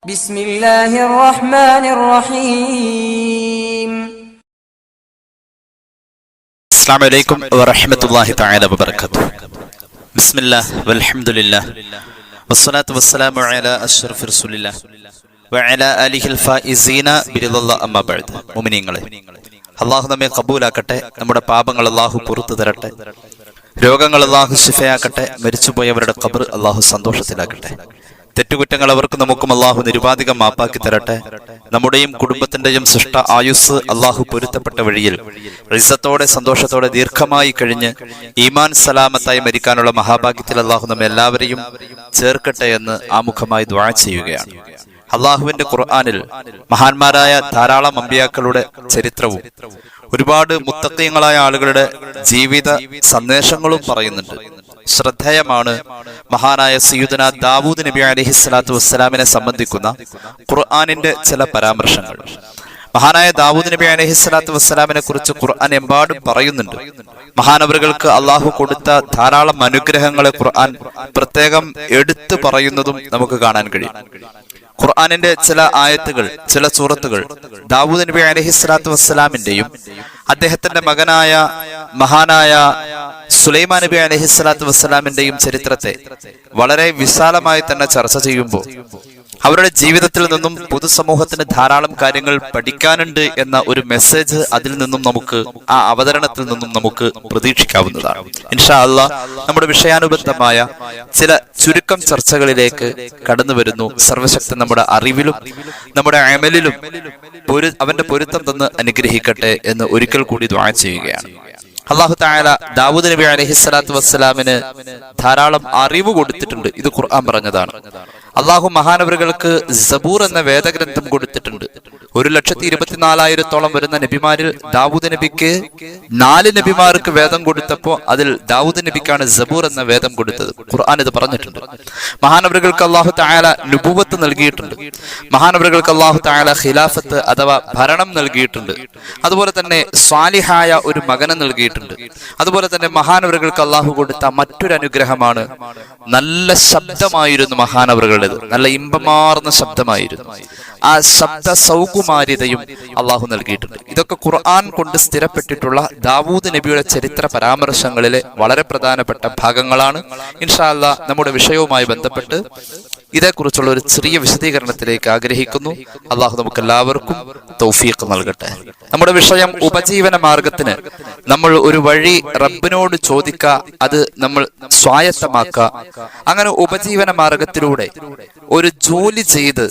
بسم الله الرحمن الرحيم. السلام عليكم ورحمة الله تعالى وبركاته. بسم الله والحمد لله والصلاة والسلام على أشرف رسول الله وعلى آله الفائزين برضا الله أما بعد. മുഅ്മിനീങ്ങളെ, അല്ലാഹു നമ്മെ കബൂലാക്കട്ടെ. നമ്മുടെ പാപങ്ങൾ അല്ലാഹു പുറത്തു തരട്ടെ. രോഗങ്ങൾ അല്ലാഹു ശിഫയാക്കട്ടെ. മരിച്ചുപോയവരുടെ ഖബർ അല്ലാഹു സന്തോഷത്തിലാക്കട്ടെ. തെറ്റുകുറ്റങ്ങൾ അവർക്കും നമുക്കും അല്ലാഹു നിരുപാധികം മാപ്പാക്കി തരട്ടെ. നമ്മുടെയും കുടുംബത്തിന്റെയും സൃഷ്ട ആയുസ് അല്ലാഹു പൊരുത്തപ്പെട്ട വഴിയിൽ ഇസ്സത്തോടെ സന്തോഷത്തോടെ ദീർഘമായി കഴിഞ്ഞ് ഈമാൻ സലാമത്തായി മരിക്കാനുള്ള മഹാഭാഗ്യത്തിൽ അല്ലാഹു നമ്മെ എല്ലാവരെയും ചേർക്കട്ടെ എന്ന് ആമുഖമായി ദുആ ചെയ്യുകയാണ്. അള്ളാഹുവിന്റെ ഖുർആനിൽ മഹാന്മാരായ ധാരാളം അമ്പിയാക്കളുടെ ചരിത്രവും ഒരുപാട് മുത്തഖീങ്ങളായ ആളുകളുടെ ജീവിത സന്ദേശങ്ങളും പറയുന്നുണ്ട്. ശ്രദ്ധേയമാണ് മഹാനായ സയ്യിദുന ദാവൂദ് നബി അലൈഹിസ്സലാത്തു വസ്സലാമിനെ സംബന്ധിക്കുന്ന ഖുർആനിന്റെ ചില പരാമർശങ്ങൾ. മഹാനായ ദാവൂദ് നബി അലൈഹിസ്സലാത്തു വസ്സലാമിനെ കുറിച്ച് ഖുർആൻ എമ്പാടും പറയുന്നുണ്ട്. മഹാനവറുകൾക്ക് അള്ളാഹു കൊടുത്ത ധാരാളം അനുഗ്രഹങ്ങളെ ഖുർആൻ പ്രത്യേകം എടുത്തു പറയുന്നതും നമുക്ക് കാണാൻ കഴിയും. ഖുർആനിന്റെ ചില ആയത്തുകൾ, ചില സൂറത്തുകൾ ദാവൂദ് നബി അലൈഹിസ്സലാത്തു വസ്സലാമിന്റെയും അദ്ദേഹത്തിന്റെ മകനായ മഹാനായ സുലൈമാൻ നബി അലൈഹിസ്സലാത്തു വസ്സലാമിന്റെയും ചരിത്രത്തെ വളരെ വിശാലമായി തന്നെ ചർച്ച ചെയ്യുമ്പോൾ അവരുടെ ജീവിതത്തിൽ നിന്നും പൊതുസമൂഹത്തിന് ധാരാളം കാര്യങ്ങൾ പഠിക്കാനുണ്ട് എന്ന ഒരു മെസ്സേജ് അതിൽ നിന്നും നമുക്ക്, ആ അവതരണത്തിൽ നിന്നും നമുക്ക് പ്രതീക്ഷിക്കാവുന്നതാണ്. ഇൻഷാ അല്ലാഹ് നമ്മുടെ വിഷയാനുബന്ധമായ ചില ചുരുക്കം ചർച്ചകളിലേക്ക് കടന്നു വരുന്നു. സർവശക്തൻ നമ്മുടെ അറിവിലും നമ്മുടെ അമലിലും അവന്റെ പൊരുത്തം തന്ന് അനുഗ്രഹിക്കട്ടെ എന്ന് ഒരിക്കൽ കൂടി ദുആ ചെയ്യുകയാണ്. അല്ലാഹു തആല ദാവൂദ് നബി അലൈഹിസ്സലാത്തു വസ്സലാമിന് ധാരാളം അറിവ് കൊടുത്തിട്ടുണ്ട്. ഇത് ഖുർആൻ പറഞ്ഞതാണ്. അള്ളാഹു മഹാനവറുകൾക്ക് സബൂർ എന്ന വേദഗ്രന്ഥം കൊടുത്തിട്ടുണ്ട്. 1,24,000 വരുന്ന നബിമാരിൽ ദാവൂദ് നബിക്ക് 4 നബിമാർക്ക് വേദം കൊടുത്തപ്പോ അതിൽ ദാവൂദ് നബിക്കാണ് സബൂർ എന്ന വേദം കൊടുത്തത്. ഖുർആൻ ഇത് പറഞ്ഞിട്ടുണ്ട്. മഹാനവറുകൾക്ക് അല്ലാഹു തആല നുബുവത്ത് നൽകിയിട്ടുണ്ട്. മഹാനവറുകൾക്ക് അല്ലാഹു തആല ഖിലാഫത്ത് അഥവാ ഭരണം നൽകിയിട്ടുണ്ട്. അതുപോലെ തന്നെ സ്വാലിഹായ ഒരു മകനെ നൽകിയിട്ടുണ്ട്. അതുപോലെ തന്നെ മഹാനവറുകൾക്ക് അല്ലാഹു കൊടുത്ത മറ്റൊരു അനുഗ്രഹമാണ് നല്ല ശബ്ദമായിരുന്നു മഹാനവറുകളുടേത്. നല്ല ഇമ്പമാർന്ന ശബ്ദമായിരുന്നു. ആ ശബ്ദ സൗകുമാര്യതയും അള്ളാഹു നൽകിയിട്ടുണ്ട്. ഇതൊക്കെ ഖുർആൻ കൊണ്ട് സ്ഥിരപ്പെട്ടിട്ടുള്ള ദാവൂദ് നബിയുടെ ചരിത്ര പരാമർശങ്ങളിലെ വളരെ പ്രധാനപ്പെട്ട ഭാഗങ്ങളാണ്. ഇൻഷാ അല്ലാഹ് നമ്മുടെ വിഷയവുമായി ബന്ധപ്പെട്ട് ഇതേക്കുറിച്ചുള്ള ഒരു ചെറിയ വിശദീകരണത്തിലേക്ക് ആഗ്രഹിക്കുന്നു. അള്ളാഹു നമുക്ക് എല്ലാവർക്കും തൗഫീഖ് നൽകട്ടെ. നമ്മുടെ വിഷയം ഉപജീവന മാർഗത്തിന് നമ്മൾ ഒരു വഴി റബ്ബിനോട് ചോദിക്കുക, അത് നമ്മൾ സ്വായത്തമാക്കുക. അങ്ങനെ ഉപജീവന മാർഗത്തിലൂടെ ഒരു ജോലി ചെയ്ത്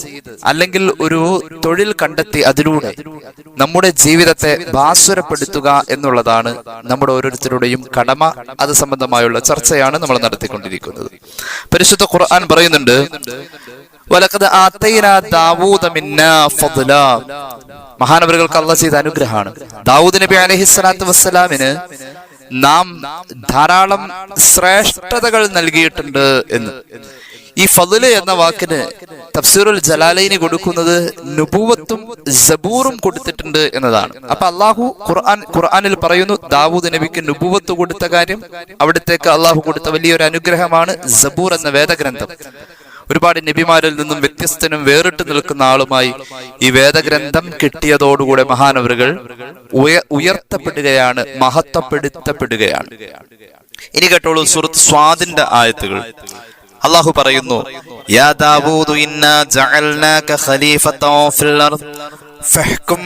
അല്ലെങ്കിൽ ഒരു തൊഴിൽ കണ്ടെത്തി അതിലൂടെ നമ്മുടെ ജീവിതത്തെ ഭാസുരപ്പെടുത്തുക എന്നുള്ളതാണ് നമ്മുടെ ഓരോരുത്തരുടെയും കടമ. അത് സംബന്ധമായുള്ള ചർച്ചയാണ് നമ്മൾ നടത്തിക്കൊണ്ടിരിക്കുന്നത്. പരിശുദ്ധ ഖുർആൻ പറയുന്നുണ്ട്, വലഖദ് ആതൈനാ ദാവൂദ മിന്നാ ഫദ്ലാ. മഹാനവറുകൾക്ക് അല്ലാഹു ചെയ്ത അനുഗ്രഹമാണ്. ദാവൂദ് നബി അലൈഹിസ്സലാത്തു വസ്സലാമിന് നാം ധാരാളം ശ്രേഷ്ഠതകൾ നൽകിയിട്ടുണ്ട് എന്ന്. ഈ ഫദ്ല് എന്ന വാക്കിന് തഫ്സീറുൽ ജലാലൈനി കൊടുക്കുന്നത് നുബുവത്തും സബൂറും കൊടുത്തിട്ടുണ്ട് എന്നതാണ്. അപ്പൊ അള്ളാഹു ഖുർആനിൽ പറയുന്നു ദാവൂദ് നബിക്ക് നുബുവത്ത് കൊടുത്ത കാര്യം അവിടത്തേക്ക് അള്ളാഹു കൊടുത്ത വലിയൊരു അനുഗ്രഹമാണ് സബൂർ എന്ന വേദഗ്രന്ഥം. ഒരുപാട് നബിമാരിൽ നിന്നും വ്യത്യസ്തനും വേറിട്ട് നിൽക്കുന്ന ആളുമായി ഈ വേദഗ്രന്ഥം കിട്ടിയതോടുകൂടെ മഹാനവറുകൾ ഉയർത്തപ്പെടുകയാണ്, മഹത്വപ്പെടുത്തപ്പെടുകയാണ്. ഇനി കേട്ടോളൂ സൂറത്ത് സ്വാദിന്റെ ആയത്തുകൾ. അല്ലാഹു പറയുന്നു, യാ ദാവൂദ് ഇന്നാ ജഅൽനാക ഖലീഫതൻ ഫിൽ അർദ് ഫഹ്കും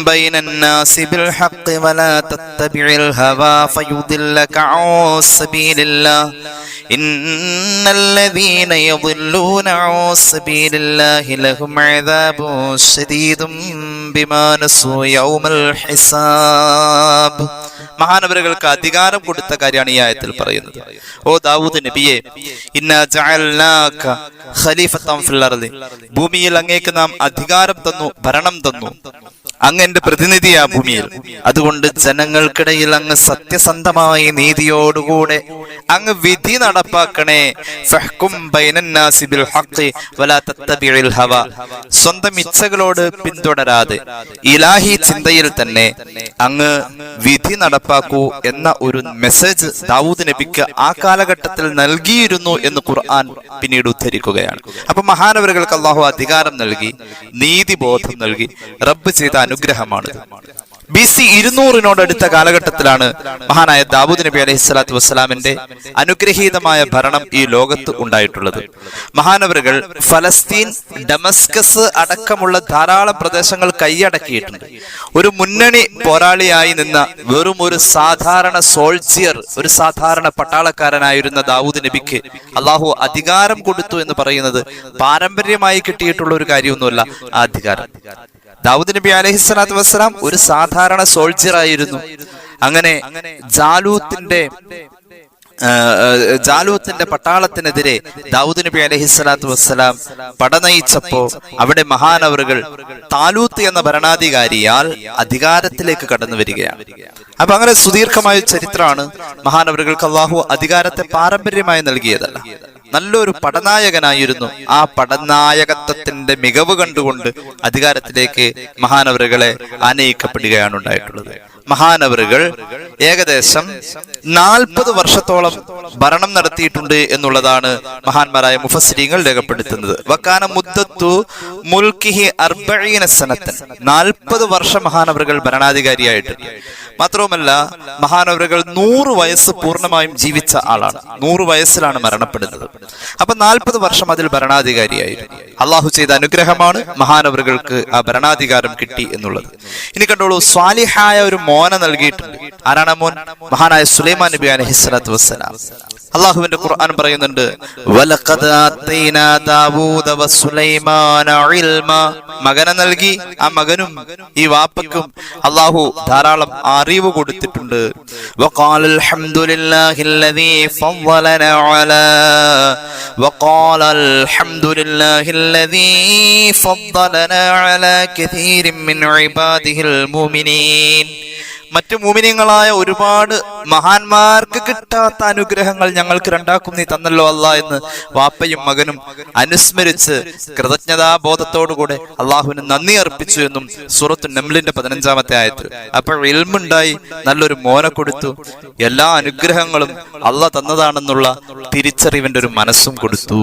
ബൈനൻ നാസി ബിൽ ഹഖ് വലാ തത്തബിഇൽ ഹവാ ഫയുദില്ലക അൻ സബീലില്ലാഹ് ഇന്നല്ലദീന യضلൂന അൻ സബീലില്ലാഹി ലഹും അദാബുൻ ശദീദുൻ ബിമാ നസൂ യൗമൽ ഹിസാബ്. മഹാനവറുകൾക്ക് അധികാരം കൊടുത്ത കാര്യമാണ് ഈ ആയത്തിൽ പറയുന്നത്. ഓ ദാവൂദ് നബിയെ, ഇന്നാ ജഅൽനാക ഖലീഫതൻ ഫിൽ അർദ്, ഭൂമിയിൽ അങ്ങേക്ക് നാം അധികാരം തന്നു, ഭരണം തന്നു. അങ്ങ് എന്റെ പ്രതിനിധിയാ ഭൂമിയിൽ. അതുകൊണ്ട് ജനങ്ങൾക്കിടയിൽ അങ്ങ് സത്യസന്ധമായ നീതിയോടുകൂടെ അങ്ങ് വിധി നടപ്പാക്കണേ. ഫഹ്കും ബൈനന്നാസി ബിൽ ഹഖ് വലാ തത്തബിഉൽ ഹവ. സ്വന്തം ഇച്ഛകളോട് പിന്തുടരാതെ ഇലാഹി ചിന്തയിൽ തന്നെ അങ്ങ് വിധി നടപ്പാക്കൂ എന്ന ഒരു മെസ്സേജ് ദാവൂദ് നബിക്ക് ആ കാലഘട്ടത്തിൽ നൽകിയിരുന്നു എന്ന് ഖുർആൻ പിന്നീട് ഉദ്ധരിക്കുകയാണ്. അപ്പൊ മഹാനവറുകൾക്ക് അള്ളാഹു അധികാരം നൽകി, നീതിബോധം നൽകി. റബ്ബ് ചെയ്ത അനുഗ്രഹമാണ്. BC 200 കാലഘട്ടത്തിലാണ് മഹാനായ ദാവൂദ് നബി അലൈഹി സ്വലാത്തു വസ്സലാമിന്റെ അനുഗ്രഹീതമായ ഭരണം ഈ ലോകത്ത് ഉണ്ടായിട്ടുള്ളത്. മഹാനവറുകൾ ഫലസ്തീൻ, ഡമസ്കസ് അടക്കമുള്ള ധാരാളം പ്രദേശങ്ങൾ കൈയടക്കിയിട്ടുണ്ട്. ഒരു മുന്നണി പോരാളിയായി നിന്ന വെറും ഒരു സാധാരണ സോൾജിയർ, ഒരു സാധാരണ പട്ടാളക്കാരനായിരുന്ന ദാവൂദ് നബിക്ക് അള്ളാഹു അധികാരം കൊടുത്തു എന്ന് പറയുന്നത് പാരമ്പര്യമായി കിട്ടിയിട്ടുള്ള ഒരു കാര്യമൊന്നുമല്ല. ആ അധികാരം ദാവൂദ് നബി അലൈഹി സ്വലാത്തു വസ്സലാം ഒരു സാധാരണ സോൾജിയർ ആയിരുന്നു. അങ്ങനെ ജാലൂത്തിന്റെ പട്ടാളത്തിനെതിരെ ദാവൂദ് നബി അലൈഹി സ്വലാത്തു വസ്സലാം പടനയിച്ചപ്പോ അവിടെ മഹാനവറുകൾ താലൂത്ത് എന്ന ഭരണാധികാരിയാൽ അധികാരത്തിലേക്ക് കടന്നു വരികയാണ്. അപ്പൊ അങ്ങനെ സുദീർഘമായ ചരിത്രമാണ്. മഹാനവറുകൾക്ക് അല്ലാഹു അധികാരത്തെ പാരമ്പര്യമായി നൽകിയതല്ല, നല്ലൊരു പടനായകനായിരുന്നു. ആ പടനായകത്വത്തിന്റെ മികവ് കണ്ടുകൊണ്ട് അധികാരത്തിലേക്ക് മഹാനവറുകളെ ആനയിക്കപ്പെടുകയാണ് ഉണ്ടായിട്ടുള്ളത്. മഹാനവറുകൾ ഏകദേശം 40 വർഷത്തോളം ഭരണം നടത്തിയിട്ടുണ്ട് എന്നുള്ളതാണ് മഹാന്മാരായ മുഫസ്സിരീങ്ങൾ രേഖപ്പെടുത്തുന്നത്. വക്കാന മുദ്ദത്തു മുൽക്കിഹി 40 സനത്തൻ, 40 വർഷം മഹാനവറുകൾ ഭരണാധികാരിയായിട്ടുണ്ട്. മാത്രവുമല്ല മഹാനവറുകൾ 100 വയസ്സ് പൂർണ്ണമായും ജീവിച്ച ആളാണ്. 100 വയസ്സിലാണ് മരണപ്പെടുന്നത്. അപ്പൊ 40 വർഷം അതിൽ ഭരണാധികാരിയായിരുന്നു. അള്ളാഹു ചെയ്ത അനുഗ്രഹമാണ് മഹാനവറുകൾക്ക് ആ ഭരണാധികാരം കിട്ടി എന്നുള്ളത്. ഇനി കണ്ടോളൂ, സ്വാലിഹായ ഒരു മോനെ നൽകിയിട്ടുണ്ട്. ആരാണ് മോൻ? മഹാനായ സുലൈമാൻ നബി അലൈഹി സ്വലാത്തു വസ്സലാം. അള്ളാഹുവിന്റെ ഖുർആൻ പറയുന്നുണ്ട്, വലഖദ് ആതൈനാ ദാവൂദ വസുലൈമാന ഇൽമാ. മകനെ നൽകി, ആ മകനും ഈ വാപ്പക്കും അള്ളാഹു ധാരാളം അറിവ് കൊടുത്തിട്ടുണ്ട്. വഖാലൽ ഹംദുലില്ലാഹില്ലദീ ഫദ്ദലനാ അലാ വഖാലൽ ഹംദുലില്ലാഹില്ലദീ ഫദ്ദലനാ അലാ കസീരിൻ മിൻ ഇബാദിഹിൽ മുഅ്മിനീൻ. മറ്റു മുഅ്മിനീങ്ങളായ ഒരുപാട് മഹാന്മാർക്ക് കിട്ടാത്ത അനുഗ്രഹങ്ങൾ ഞങ്ങൾക്ക് രണ്ടാക്കും നീ തന്നല്ലോ അല്ലാ എന്ന് വാപ്പയും മകനും അനുസ്മരിച്ച് കൃതജ്ഞതാബോധത്തോടുകൂടെ അള്ളാഹുവിന് നന്ദി അർപ്പിച്ചു എന്നും സൂറത്തു നംലിന്റെ 15-ാമത്തെ ആയത്ത്. അപ്പോൾ ഇൽമുണ്ടായി, നല്ലൊരു മോനെ കൊടുത്തു, എല്ലാ അനുഗ്രഹങ്ങളും അള്ളാഹ് തന്നതാണെന്നുള്ള തിരിച്ചറിവിന്റെ ഒരു മനസ്സും കൊടുത്തു.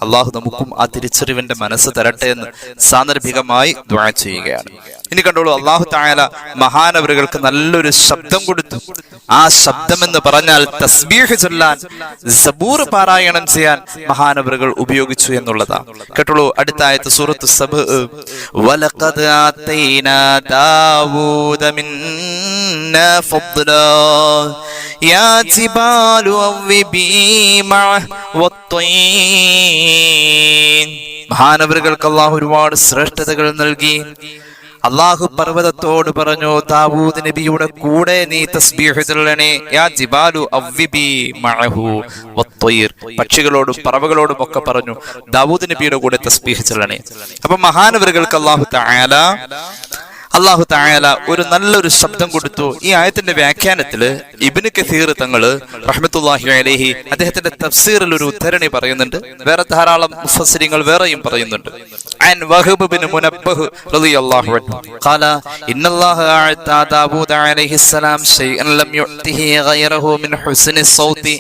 അള്ളാഹു നമുക്കും ആ തിരിച്ചറിവിന്റെ മനസ്സ് തരട്ടെ എന്ന് സാന്ദർഭികമായി ദുആ ചെയ്യുകയാണ്. ഇനി കണ്ടോളൂ, അല്ലാഹു തആല മഹാനവറുകൾക്ക് നല്ലൊരു ശബ്ദം കൊടുത്തു. ആ ശബ്ദം എന്ന് പറഞ്ഞാൽ തസ്ബീഹ് ചൊല്ലാൻ, സബൂർ പാരായണം ചെയ്യാൻ മഹാനവറുകൾ ഉപയോഗിച്ചു എന്നുള്ളതാണ്. കേട്ടോളൂ, അടുത്ത ആയത്ത് സൂറത്ത് സബ്. വലഖദ് ആതൈനാ ദാവൂദ മിന്നാ ഫദ്ലാ യാ ജിബാലു അവ്വിബി മഅഹ് വത്തയ്ൻ. മഹാനവറുകൾക്ക് അല്ലാഹു ഒരുപാട് ശ്രേഷ്ഠതകൾ നൽകി. അള്ളാഹു പർവ്വതത്തോട് പറഞ്ഞു, ദാവൂദ് നബിയുടെ കൂടെ നീ തസ്ബീഹ് ചൊല്ലണേ. യാ ജിബാലു അവ്വിബി മഅഹു വത്തയ്ർ. പക്ഷികളോടും പറവകളോടും ഒക്കെ പറഞ്ഞു ദാവൂദ് നബിയുടെ കൂടെ തസ്ബീഹ് ചൊല്ലണേ. അപ്പൊ മഹാനവറുകൾക്ക് അല്ലാഹു തആല ഒരു നല്ലൊരു ശബ്ദം കൊടുത്തു. ഈ ആയത്തിന്റെ വ്യാഖ്യാനത്തില് ഇബ്നു കസീർ തങ്ങള് റഹ്മത്തുള്ളാഹി അലൈഹി അദ്ദേഹത്തിന്റെ തഫ്സീറിൽ ഒരു ഉദ്ധരണി പറയുന്നുണ്ട്. വേറെ ധാരാളം മുഫസ്സിരീങ്ങൾ വേറെയും പറയുന്നുണ്ട്. അൻ വഹബ് ബിൻ മുനബ്ബഹ് റളിയല്ലാഹു അൻഹു ഖാല ഇന്നല്ലാഹ അഅതാ ദാവൂദ അലൈഹിസ്സലാം ശൈഅൻ ലം യുഅതിഹി ഗൈറഹു മിൻ ഹുസ്നി സൗതി.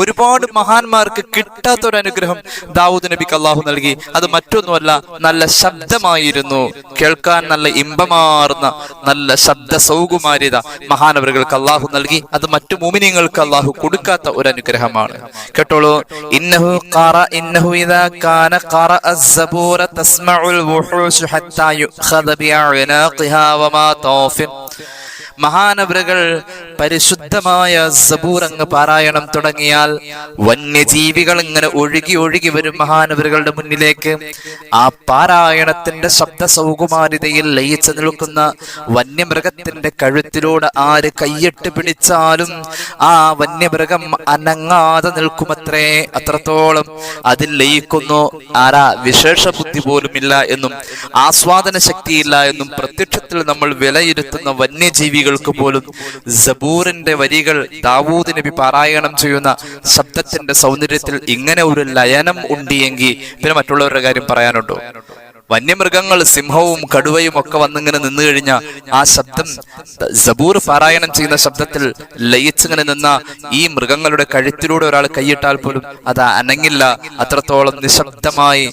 ഒരുപാട് മഹാന്മാർക്ക് കിട്ടാത്തൊരു അനുഗ്രഹം ദാവൂദ് നബിക്ക് അള്ളാഹു നൽകി. അത് മറ്റൊന്നുമല്ല, നല്ല ശബ്ദമായിരുന്നു. കേൾക്കാൻ നല്ല ഇമ്പമാർന്ന നല്ല ശബ്ദ സൗകുമാര്യത മഹാനവറുകൾക്ക് അള്ളാഹു നൽകി. അത് മറ്റു മുഅ്മിനീങ്ങൾക്ക് അള്ളാഹു കൊടുക്കാത്ത ഒരു അനുഗ്രഹമാണ്. കേട്ടോളൂ, ഇന്നഹു ഇദാ കാന ഖറഅ അസ്സബൂറ തസ്മഉൽ വുഹൂശ് ഹത്താ യുഖദ ബിഅനാഖിഹാ വമാ തൗഫിൻ. മഹാനവറുകൾ പരിശുദ്ധമായ സബൂർ അങ്ങ് പാരായണം തുടങ്ങിയാൽ വന്യജീവികൾ ഇങ്ങനെ ഒഴുകി ഒഴുകി വരും മഹാനവറുകളുടെ മുന്നിലേക്ക്. ആ പാരായണത്തിന്റെ ശബ്ദ സൗകുമാരിതയിൽ ലയിച്ചു നിൽക്കുന്ന വന്യമൃഗത്തിന്റെ കഴുത്തിലൂടെ ആര് കൈയിട്ട് പിടിച്ചാലും ആ വന്യമൃഗം അനങ്ങാതെ നിൽക്കുമത്രേ. അത്രത്തോളം അതിൽ ലയിക്കുന്നു. ആരാ വിശേഷ ബുദ്ധി പോലുമില്ല എന്നും ആസ്വാദന ശക്തിയില്ല എന്നും പ്രത്യക്ഷത്തിൽ നമ്മൾ വിലയിരുത്തുന്ന വന്യജീവികൾക്ക് പോലും സബൂറിന്റെ വരികൾ ദാവൂദ് നബി പാരായണം ചെയ്യുന്ന ശബ്ദത്തിന്റെ സൗന്ദര്യത്തിൽ ഇങ്ങനെ ഒരു ലയനം ഉണ്ടെങ്കിൽ പിന്നെ മറ്റുള്ളവരുടെ കാര്യം പറയാനുണ്ടോ? വന്യമൃഗങ്ങൾ സിംഹവും കടുവയും ഒക്കെ വന്നിങ്ങനെ നിന്നു കഴിഞ്ഞാൽ ആ ശബ്ദം സബൂർ പാരായണം ചെയ്യുന്ന ശബ്ദത്തിൽ ലയിച്ചിങ്ങനെ നിന്ന ഈ മൃഗങ്ങളുടെ കഴുത്തിലൂടെ ഒരാൾ കൈയിട്ടാൽ പോലും അത് അനങ്ങില്ല. അത്രത്തോളം നിശബ്ദമായി,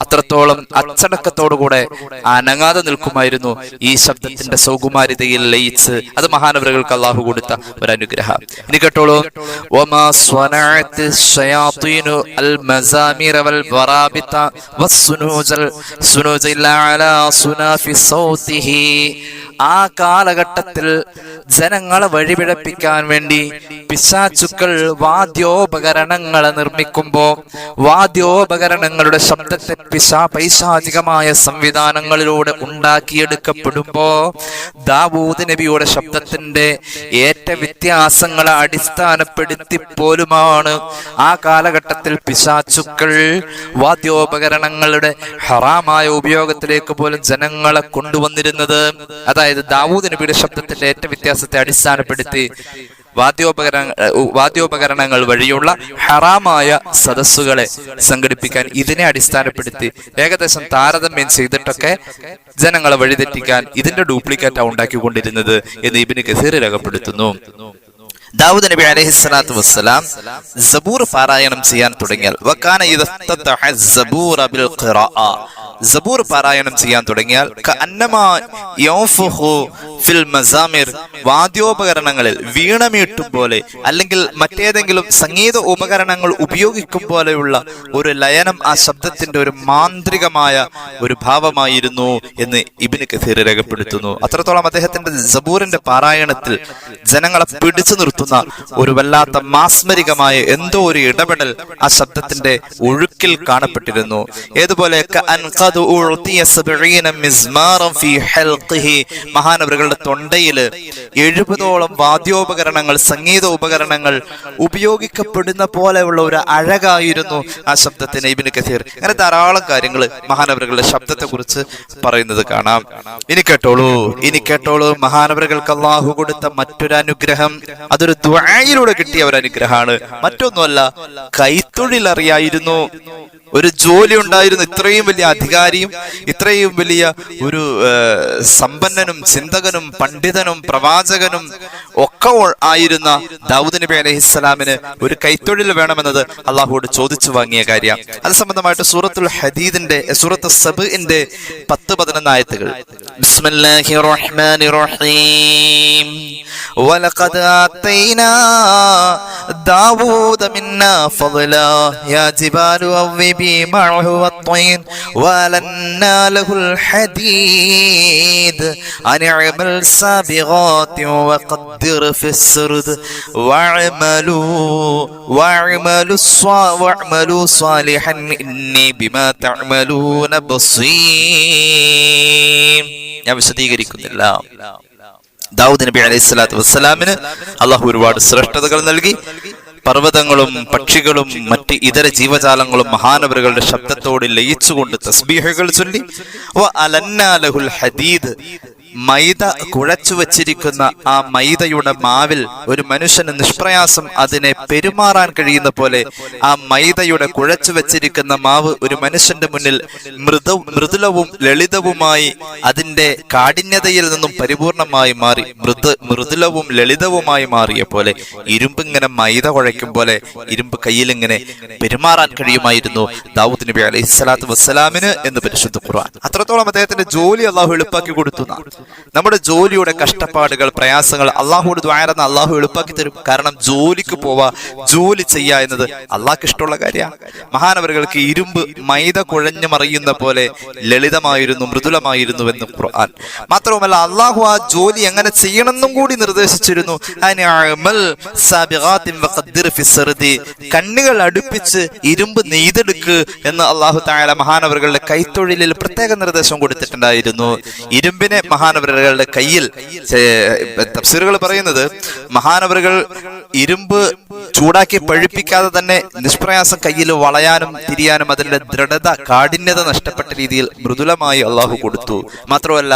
അത്രത്തോളം അച്ചടക്കത്തോടുകൂടെ അനങ്ങാതെ നിൽക്കുമായിരുന്നു ഈ ശബ്ദത്തിന്റെ സൗകുമാരിതയിൽ ലയിച്ച്. അത് മഹാനവറുകൾക്ക് അള്ളാഹു കൊടുത്ത ഒരു അനുഗ്രഹം. ഇനി കേട്ടോളൂ. ആ കാലഘട്ടത്തിൽ ജനങ്ങളെ വഴിപിഴപ്പിക്കാൻ വേണ്ടി പിശാചുക്കൾ വാദ്യോപകരണങ്ങളെ നിർമ്മിക്കുമ്പോ വാദ്യോപകരണങ്ങളുടെ ശബ്ദത്തെ പൈശാചികമായ സംവിധാനങ്ങളിലൂടെ ഉണ്ടാക്കിയെടുക്കപ്പെടുമ്പോ ദാവൂദ് നബിയുടെ ശബ്ദത്തിന്റെ ഏറ്റ വ്യത്യാസങ്ങളെ അടിസ്ഥാനപ്പെടുത്തി പോലുമാണ് ആ കാലഘട്ടത്തിൽ പിശാചുക്കൾ വാദ്യോപകരണങ്ങളുടെ ഹറാമായ ഉപയോഗത്തിലേക്ക് പോലും ജനങ്ങളെ കൊണ്ടുവന്നിരുന്നത്. അതായത് ദാവൂദ് നബിയുടെ ശബ്ദത്തിന്റെ ഏറ്റ വ്യത്യാസത്തെ അടിസ്ഥാനപ്പെടുത്തി വാദ്യോപകരണങ്ങൾ വഴിയുള്ള ഹറാമായ സദസ്സുകളെ സംഘടിപ്പിക്കാൻ ഇതിനെ അടിസ്ഥാനപ്പെടുത്തി ഏകദേശം താരതമ്യം ചെയ്തിട്ടൊക്കെ ജനങ്ങളെ വഴിതെറ്റിക്കാൻ ഇതിന്റെ ഡ്യൂപ്ലിക്കേറ്റാണ് ഉണ്ടാക്കിക്കൊണ്ടിരുന്നത് എന്ന് ഇബ്നു കസീർ രേഖപ്പെടുത്തുന്നു. ദാവൂദ് നബി അലൈഹിസ്സലാത്തു വസ്സലാം സബൂർ പാരായണം ചെയ്യാൻ തുടങ്ങിയാൽ സബൂർ പാരായണം ചെയ്യാൻ തുടങ്ങിയാൽ വാദ്യോപകരണങ്ങളിൽ വീണമീട്ടും പോലെ അല്ലെങ്കിൽ മറ്റേതെങ്കിലും സംഗീത ഉപകരണങ്ങൾ ഉപയോഗിക്കും പോലെയുള്ള ഒരു ലയനം ആ ശബ്ദത്തിന്റെ ഒരു മാന്ത്രികമായ ഒരു ഭാവമായിരുന്നു എന്ന് ഇബ്നു കസീർ രേഖപ്പെടുത്തുന്നു. അത്രത്തോളം അദ്ദേഹത്തിന്റെ സബൂറിന്റെ പാരായണത്തിൽ ജനങ്ങളെ പിടിച്ചു നിർത്തുന്ന ഒരു വല്ലാത്ത മാസ്മരികമായ എന്തോ ഒരു ഇടപെടൽ ആ ശബ്ദത്തിന്റെ ഒഴുക്കിൽ കാണപ്പെട്ടിരുന്നു. ഏതുപോലെ മഹാനവറുകളുടെ തൊണ്ടയില് 70ഓളം വാദ്യോപകരണങ്ങൾ, സംഗീത ഉപകരണങ്ങൾ ഉപയോഗിക്കപ്പെടുന്ന പോലെയുള്ള ഒരു അഴകായിരുന്നു ആ ശബ്ദത്തിന്. ഇബ്നു കസീർ അങ്ങനെ ധാരാളം കാര്യങ്ങൾ മഹാനവറുകളുടെ ശബ്ദത്തെ കുറിച്ച് പറയുന്നത് കാണാം. ഇനി കേട്ടോളൂ മഹാനവറുകൾക്ക് അല്ലാഹു കൊടുത്ത മറ്റൊരു അനുഗ്രഹം. അതൊരു ദുആയിലൂടെ കിട്ടിയ ഒരു അനുഗ്രഹമാണ്. മറ്റൊന്നുമല്ല, കൈത്തൊഴിൽ അറിയായിരുന്നു, ഒരു ജോലി ഉണ്ടായിരുന്നു. ഇത്രയും വലിയ അധികാരിയും ഇത്രയും വലിയ ഒരു സമ്പന്നനും ചിന്തകനും പണ്ഡിതനും പ്രവാചകനും ഒക്കെ ആയിരുന്ന ദാവൂദ് നബി അലൈഹിസ്സലാമിന് ഒരു കൈത്തൊഴിൽ വേണമെന്നത് അള്ളാഹുവോട് ചോദിച്ചു വാങ്ങിയ കാര്യം. അത് സംബന്ധമായിട്ട് സൂറത്തുൽ ഹദീദിന്റെ സൂറത്ത് സബ്ഇന്റെ 10-11 ആയത്തുകൾ. ബിസ്മില്ലാഹിർ റഹ്മാനിർ റഹീം. വലഖദ് ആതൈനാ ദാവൂദ മിന്നാ ഫളലാ യാ ജിബാലു അവ്വിബി മഅഹു വത്വൈൻ വലന്നാ ലഹുൽ ഹദീദ് അനിഅമൽ സാബിഗാതി വഖദ്ദിർ ഫിസ്സർദ് വഅമലു സ്വാലിഹൻ ഇന്നി ബിമാ തഅമലൂന ബസീർ. ഞാൻ വിശദീകരിക്കുന്നില്ല. ദാവൂദ് നബി അലൈഹിസ്സലാത്തു വസ്സലാമിന് അള്ളാഹു ഒരുപാട് ശ്രേഷ്ഠതകൾ നൽകി. പർവ്വതങ്ങളും പക്ഷികളും മറ്റ് ഇതര ജീവജാലങ്ങളും മഹാനവറുകളുടെ ശബ്ദത്തോട് ലയിച്ചുകൊണ്ട് തസ്ബീഹുകൾ ചൊല്ലി. വഅലന്നാ ലഹുൽ ഹദീദ്, മൈദ കുഴച്ചു വച്ചിരിക്കുന്ന ആ മൈദയുടെ മാവിൽ ഒരു മനുഷ്യന് നിഷ്പ്രയാസം അതിനെ പെരുമാറാൻ കഴിയുന്ന പോലെ ആ മൈദയുടെ കുഴച്ചു വച്ചിരിക്കുന്ന മാവ് ഒരു മനുഷ്യന്റെ മുന്നിൽ മൃദുലവും ലളിതവുമായി അതിന്റെ കാഠിന്യതയിൽ നിന്നും പരിപൂർണമായി മാറി മൃദുലവും ലളിതവുമായി മാറിയ പോലെ ഇരുമ്പിങ്ങനെ മൈദ കുഴയ്ക്കും പോലെ ഇരുമ്പ് കയ്യിലിങ്ങനെ പെരുമാറാൻ കഴിയുമായിരുന്നു ദാവൂദ് നബി അലൈഹിസ്സലാത്തു വസ്സലാമിന് എന്ന് പരിശുദ്ധ ഖുർആൻ. അത്രത്തോളം അദ്ദേഹത്തിന്റെ ജോലി അള്ളാഹു എളുപ്പാക്കി കൊടുത്തു. നമ്മുടെ ജോലിയുടെ കഷ്ടപ്പാടുകൾ, പ്രയാസങ്ങൾ അള്ളാഹുവോട് ദുആ ചെയ്താൽ അള്ളാഹു എളുപ്പാക്കി തരും. കാരണം ജോലിക്ക് പോവാ, ജോലി ചെയ്യുക എന്നത് അള്ളാഹ്ക്ക് ഇഷ്ടമുള്ള കാര്യമാണ്. മഹാനവറുകൾക്ക് ഇരുമ്പ് മൈദ കുഴഞ്ഞു മറിയുന്ന പോലെ ലളിതമായിരുന്നു, മൃദുലമായിരുന്നു എന്ന് ഖുർആൻ. മാത്രവുമല്ല അള്ളാഹു ആ ജോലി എങ്ങനെ ചെയ്യണമെന്നും കൂടി നിർദ്ദേശിച്ചിരുന്നു. കണ്ണുകൾ അടുപ്പിച്ച് ഇരുമ്പ് നെയ്തെടുക്ക് എന്ന് അള്ളാഹു തആല മഹാനവറുകളുടെ കൈത്തൊഴിലിൽ പ്രത്യേക നിർദ്ദേശം കൊടുത്തിട്ടുണ്ടായിരുന്നു. ഇരുമ്പിനെ മഹാനവറുകളുടെ കയ്യിൽ, തഫ്സീറുകൾ പറയുന്നത് മഹാനവറുകൾ ഇരുമ്പ് ചൂടാക്കി പഴുപ്പിക്കാതെ തന്നെ നിഷ്പ്രയാസം കയ്യിൽ വളയാനും തിരിയാനും അതിന്റെ ദൃഢത, കാഠിന്യത നഷ്ടപ്പെട്ട രീതിയിൽ മൃദുലമായി അള്ളാഹു കൊടുത്തു. മാത്രമല്ല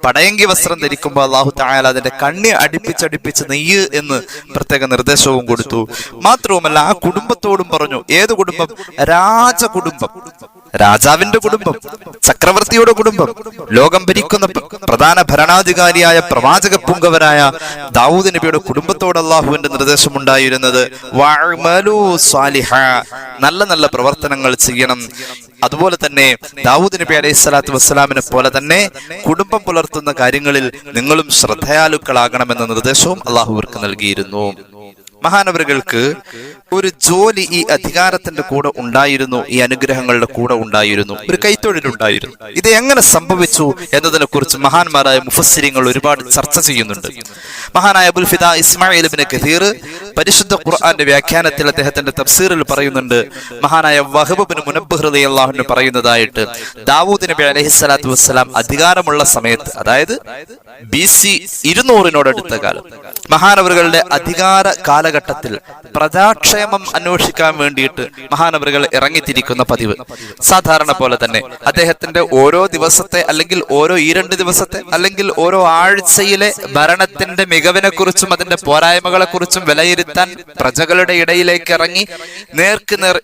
പടയങ്കി വസ്ത്രം ധരിക്കുമ്പോൾ അള്ളാഹു തആല അതിന്റെ കണ്ണി അടുപ്പിച്ചടുപ്പിച്ച് നെയ്യ് എന്ന് പ്രത്യേക നിർദ്ദേശവും കൊടുത്തു. മാത്രവുമല്ല ആ കുടുംബത്തോടും പറഞ്ഞു. ഏത് കുടുംബം? രാജകുടുംബം, രാജാവിന്റെ കുടുംബം, ചക്രവർത്തിയുടെ കുടുംബം, ലോകം ഭരിക്കുന്ന പ്രധാന ഭരണാധികാരിയായ പ്രവാചക പുങ്കവരായ ദാവൂദ് നബിയുടെ കുടുംബത്തോട് അള്ളാഹുവിന്റെ നിർദ്ദേശമുണ്ടായിരുന്നത് വഅമലു സാലിഹ, നല്ല നല്ല പ്രവർത്തനങ്ങൾ ചെയ്യണം. അതുപോലെ തന്നെ ദാവൂദ് നബി അലൈഹി സ്വലാത്തു വസ്സലാമിനെ പോലെ തന്നെ കുടുംബം പുലർത്തുന്ന കാര്യങ്ങളിൽ നിങ്ങളും ശ്രദ്ധയാലുക്കളാകണമെന്ന നിർദ്ദേശവും അള്ളാഹു അവർക്ക് നൽകിയിരുന്നു. മഹാനവറുകൾക്ക് ഒരു ജോലി ഈ അധികാരത്തിന്റെ കൂടെ ഉണ്ടായിരുന്നു, ഈ അനുഗ്രഹങ്ങളുടെ കൂടെ ഉണ്ടായിരുന്നു, ഒരു കൈത്തൊഴിലുണ്ടായിരുന്നു. ഇത് എങ്ങനെ സംഭവിച്ചു എന്നതിനെ കുറിച്ച് മഹാന്മാരായ മുഫസ്സിരിങ്ങൾ ഒരുപാട് ചർച്ച ചെയ്യുന്നുണ്ട്. മഹാനായ അബുൽ ഫിദാ ഇസ്മായിൽ ഇബ്നു കഥീർ പരിശുദ്ധ ഖുർആന്റെ വ്യാഖ്യാനത്തിൽ അദ്ദേഹത്തിന്റെ തഫ്സീറിൽ പറയുന്നുണ്ട്. മഹാനായ വഹബ് ഇബ്നു മുനബ്ബിഹ് റളിയല്ലാഹു അൻഹു പറയുന്നതായിട്ട്, ദാവൂദ് നബി അലൈഹിസ്സലാത്തു വസ്സലാം അധികാരമുള്ള സമയത്ത്, അതായത് BC 200 കാലം, മഹാനവറുകളുടെ അധികാര കാലഘട്ടത്തിൽ പ്രജാക്ഷേമം അന്വേഷിക്കാൻ വേണ്ടിയിട്ട് മഹാനവറുകൾ ഇറങ്ങിത്തിരിക്കുന്ന പതിവ് സാധാരണ പോലെ തന്നെ അദ്ദേഹത്തിന്റെ ഓരോ ദിവസത്തെ അല്ലെങ്കിൽ ഓരോ 2 ദിവസത്തെ അല്ലെങ്കിൽ ഓരോ ആഴ്ചയിലെ ഭരണത്തിന്റെ മികവിനെ കുറിച്ചും അതിന്റെ പോരായ്മകളെ കുറിച്ചും വിലയിരുത്താൻ പ്രജകളുടെ ഇടയിലേക്ക് ഇറങ്ങി നേർക്ക് നേർ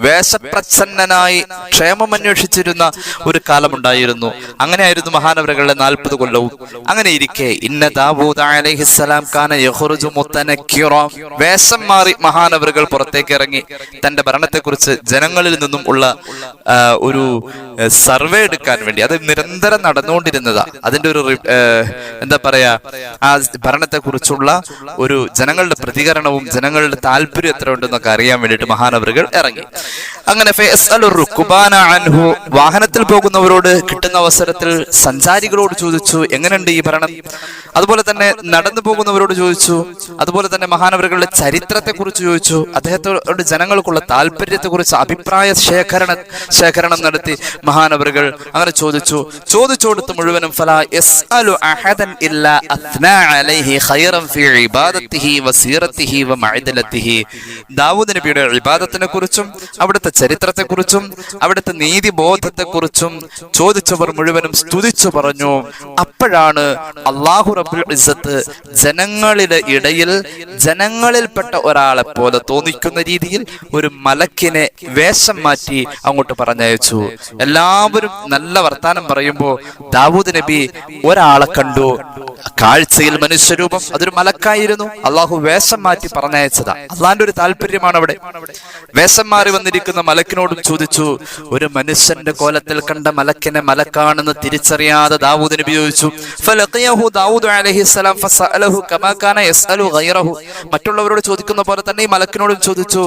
വേഷപ്രച്ഛന്നനായി ക്ഷേമം അന്വേഷിച്ചിരുന്ന ഒരു കാലമുണ്ടായിരുന്നു. അങ്ങനെയായിരുന്നു മഹാനവറുകളുടെ 40 കൊല്ലവും. അങ്ങനെ ഇരിക്കെ ഇന്ന ദാവൂദ് അലൈഹിസ്സലാം കാന യഖ്റുജു മുതനക്കിറ, വേഷം മാറി മഹാനവറുകൾ പുറത്തേക്ക് ഇറങ്ങി തന്റെ ഭരണത്തെക്കുറിച്ച് ജനങ്ങളിൽ നിന്നും ഉള്ള ഒരു സർവേ എടുക്കാൻ വേണ്ടി. അത് നിരന്തരം നടന്നുകൊണ്ടിരുന്നതാ. അതിന്റെ ഒരു എന്താ പറയാ, ആ ഭരണത്തെ കുറിച്ചുള്ള ഒരു ജനങ്ങളുടെ പ്രതികരണവും ജനങ്ങളുടെ താല്പര്യം എത്ര ഉണ്ടെന്നൊക്കെ അറിയാൻ വേണ്ടിയിട്ട് മഹാനവറുകൾ ഇറങ്ങി. അങ്ങനെ വാഹനത്തിൽ പോകുന്നവരോട് കിട്ടുന്ന അവസരത്തിൽ സഞ്ചാരികളോട് ചോദിച്ചു, എങ്ങനെയുണ്ട് ഈ ഭരണം? അതുപോലെ തന്നെ നടന്നു പോകുന്നവരോട് ചോദിച്ചു. അതുപോലെ തന്നെ മഹാനവറുകളുടെ ചരിത്രത്തെ കുറിച്ച് ചോദിച്ചു. അദ്ദേഹത്തോട് ജനങ്ങൾക്കുള്ള താല്പര്യത്തെ കുറിച്ച് അഭിപ്രായ ശേഖരണം നടത്തി മഹാനവറുകൾ അങ്ങനെ ചോദിച്ചു കൊടുത്ത് മുഴുവനും ഫലാ യസ്അലു അഹദൻ ഇല്ലാ അത്നാ അലൈഹി ഖൈറൻ ഫീ ഇബാദത്തിഹി വസീറത്തിഹി വമഅദലത്തിഹി. ദാവൂദ് നബിയുടെ ഇബാദത്തിനെ കുറിച്ചും അവിടുത്തെ ചരിത്രത്തെ കുറിച്ചും അവിടുത്തെ നീതിബോധത്തെ കുറിച്ചും ചോദിച്ചവർ മുഴുവനും സ്തുതിച്ചു പറഞ്ഞു. അപ്പോഴാണ് അല്ലാഹു റബ്ബുൽ ഇസ്സത്ത് ജനങ്ങളുടെ ഇടയിൽ ജനങ്ങളിൽപ്പെട്ട ഒരാളെ പോലെ തോന്നിക്കുന്ന രീതിയിൽ ഒരു മലക്കിനെ വേഷം മാറ്റി അങ്ങോട്ട് പറഞ്ഞയച്ചു. എല്ലാവരും നല്ല വർത്താനം പറയുമ്പോ ദാവൂദ് നബി ഒരാളെ കണ്ടു, കാഴ്ചയിൽ മനുഷ്യരൂപം, അതൊരു മലക്കായിരുന്നു. അള്ളാഹു വേഷം മാറ്റി പറഞ്ഞയച്ചതാ. അള്ളാന്റെ ഒരു താല്പര്യമാണ് അവിടെ. വേഷം മാറി വന്നിരിക്കുന്ന മലക്കിനോടും ചോദിച്ചു. ഒരു മനുഷ്യന്റെ കോലത്തിൽ കണ്ട മലക്കിനെ മലക്കാണെന്ന് തിരിച്ചറിയാതെ ദാവൂദ് നബി ചോദിച്ചു. ഫലഖിയഹു ദാവൂദ് അലൈഹിസ്സലാം ഫസഅലഹു കമാ കാന യസ്അലു ഗൈറഹു. മറ്റുള്ളവരോട് ചോദിക്കുന്ന പോലെ തന്നെ ഈ മലക്കിനോടും ചോദിച്ചു.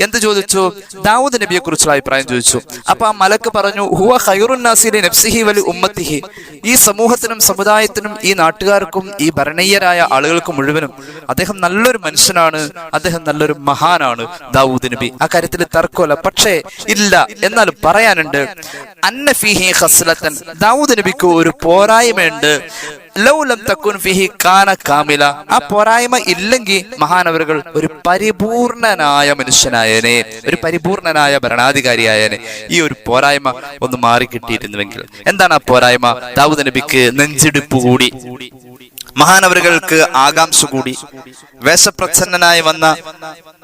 എന്ത് ചോദിച്ചു? ദാവൂദ് നബിയെ കുറിച്ചുള്ള അഭിപ്രായം ചോദിച്ചു. അപ്പൊ ആ മലക്ക് പറഞ്ഞു, ഹുവ ഖൈറുൻ നാസി ലി നഫ്സിഹി വലി ഉമ്മത്തിഹി. ഈ സമൂഹത്തിനും സമുദായത്തിനും ഈ നാട്ടുകാർക്കും ഈ ഭരണീയരായ ആളുകൾക്ക് മുഴുവനും അദ്ദേഹം നല്ലൊരു മനുഷ്യനാണ്, അദ്ദേഹം നല്ലൊരു മഹാനാണ് ദാവൂദ് നബി. ആ കാര്യത്തിൽ തർക്കമല്ല. പക്ഷേ ഇല്ല, എന്നാലും പറയാനുണ്ട്. അന്ന ഫീഹി ഖസ്ലതൻ, ദാവൂദ് നബിക്ക് ഒരു പോരായ്മയുണ്ട്. ലൗലം തകുൻ ഫീഹി കാന കാമില. ആ പോരായ്മ ഇല്ലെങ്കിൽ മഹാനവറുകൾ ഒരു പരിപൂർണനായ മനുഷ്യനായനെ, ഒരു പരിപൂർണനായ ഭരണാധികാരിയായനെ. ഈ ഒരു പോരായ്മ ഒന്ന് മാറി കിട്ടിയിരുന്നുവെങ്കിൽ. എന്താണ് ആ പോരായ്മ? ദാവൂദ് നബിക്ക് നെഞ്ചിടിപ്പ് കൂടി. മഹാനവറുകൾക്ക് ആകാംക്ഷ കൂടി. വേഷപ്രച്ഛന്നനായി വന്ന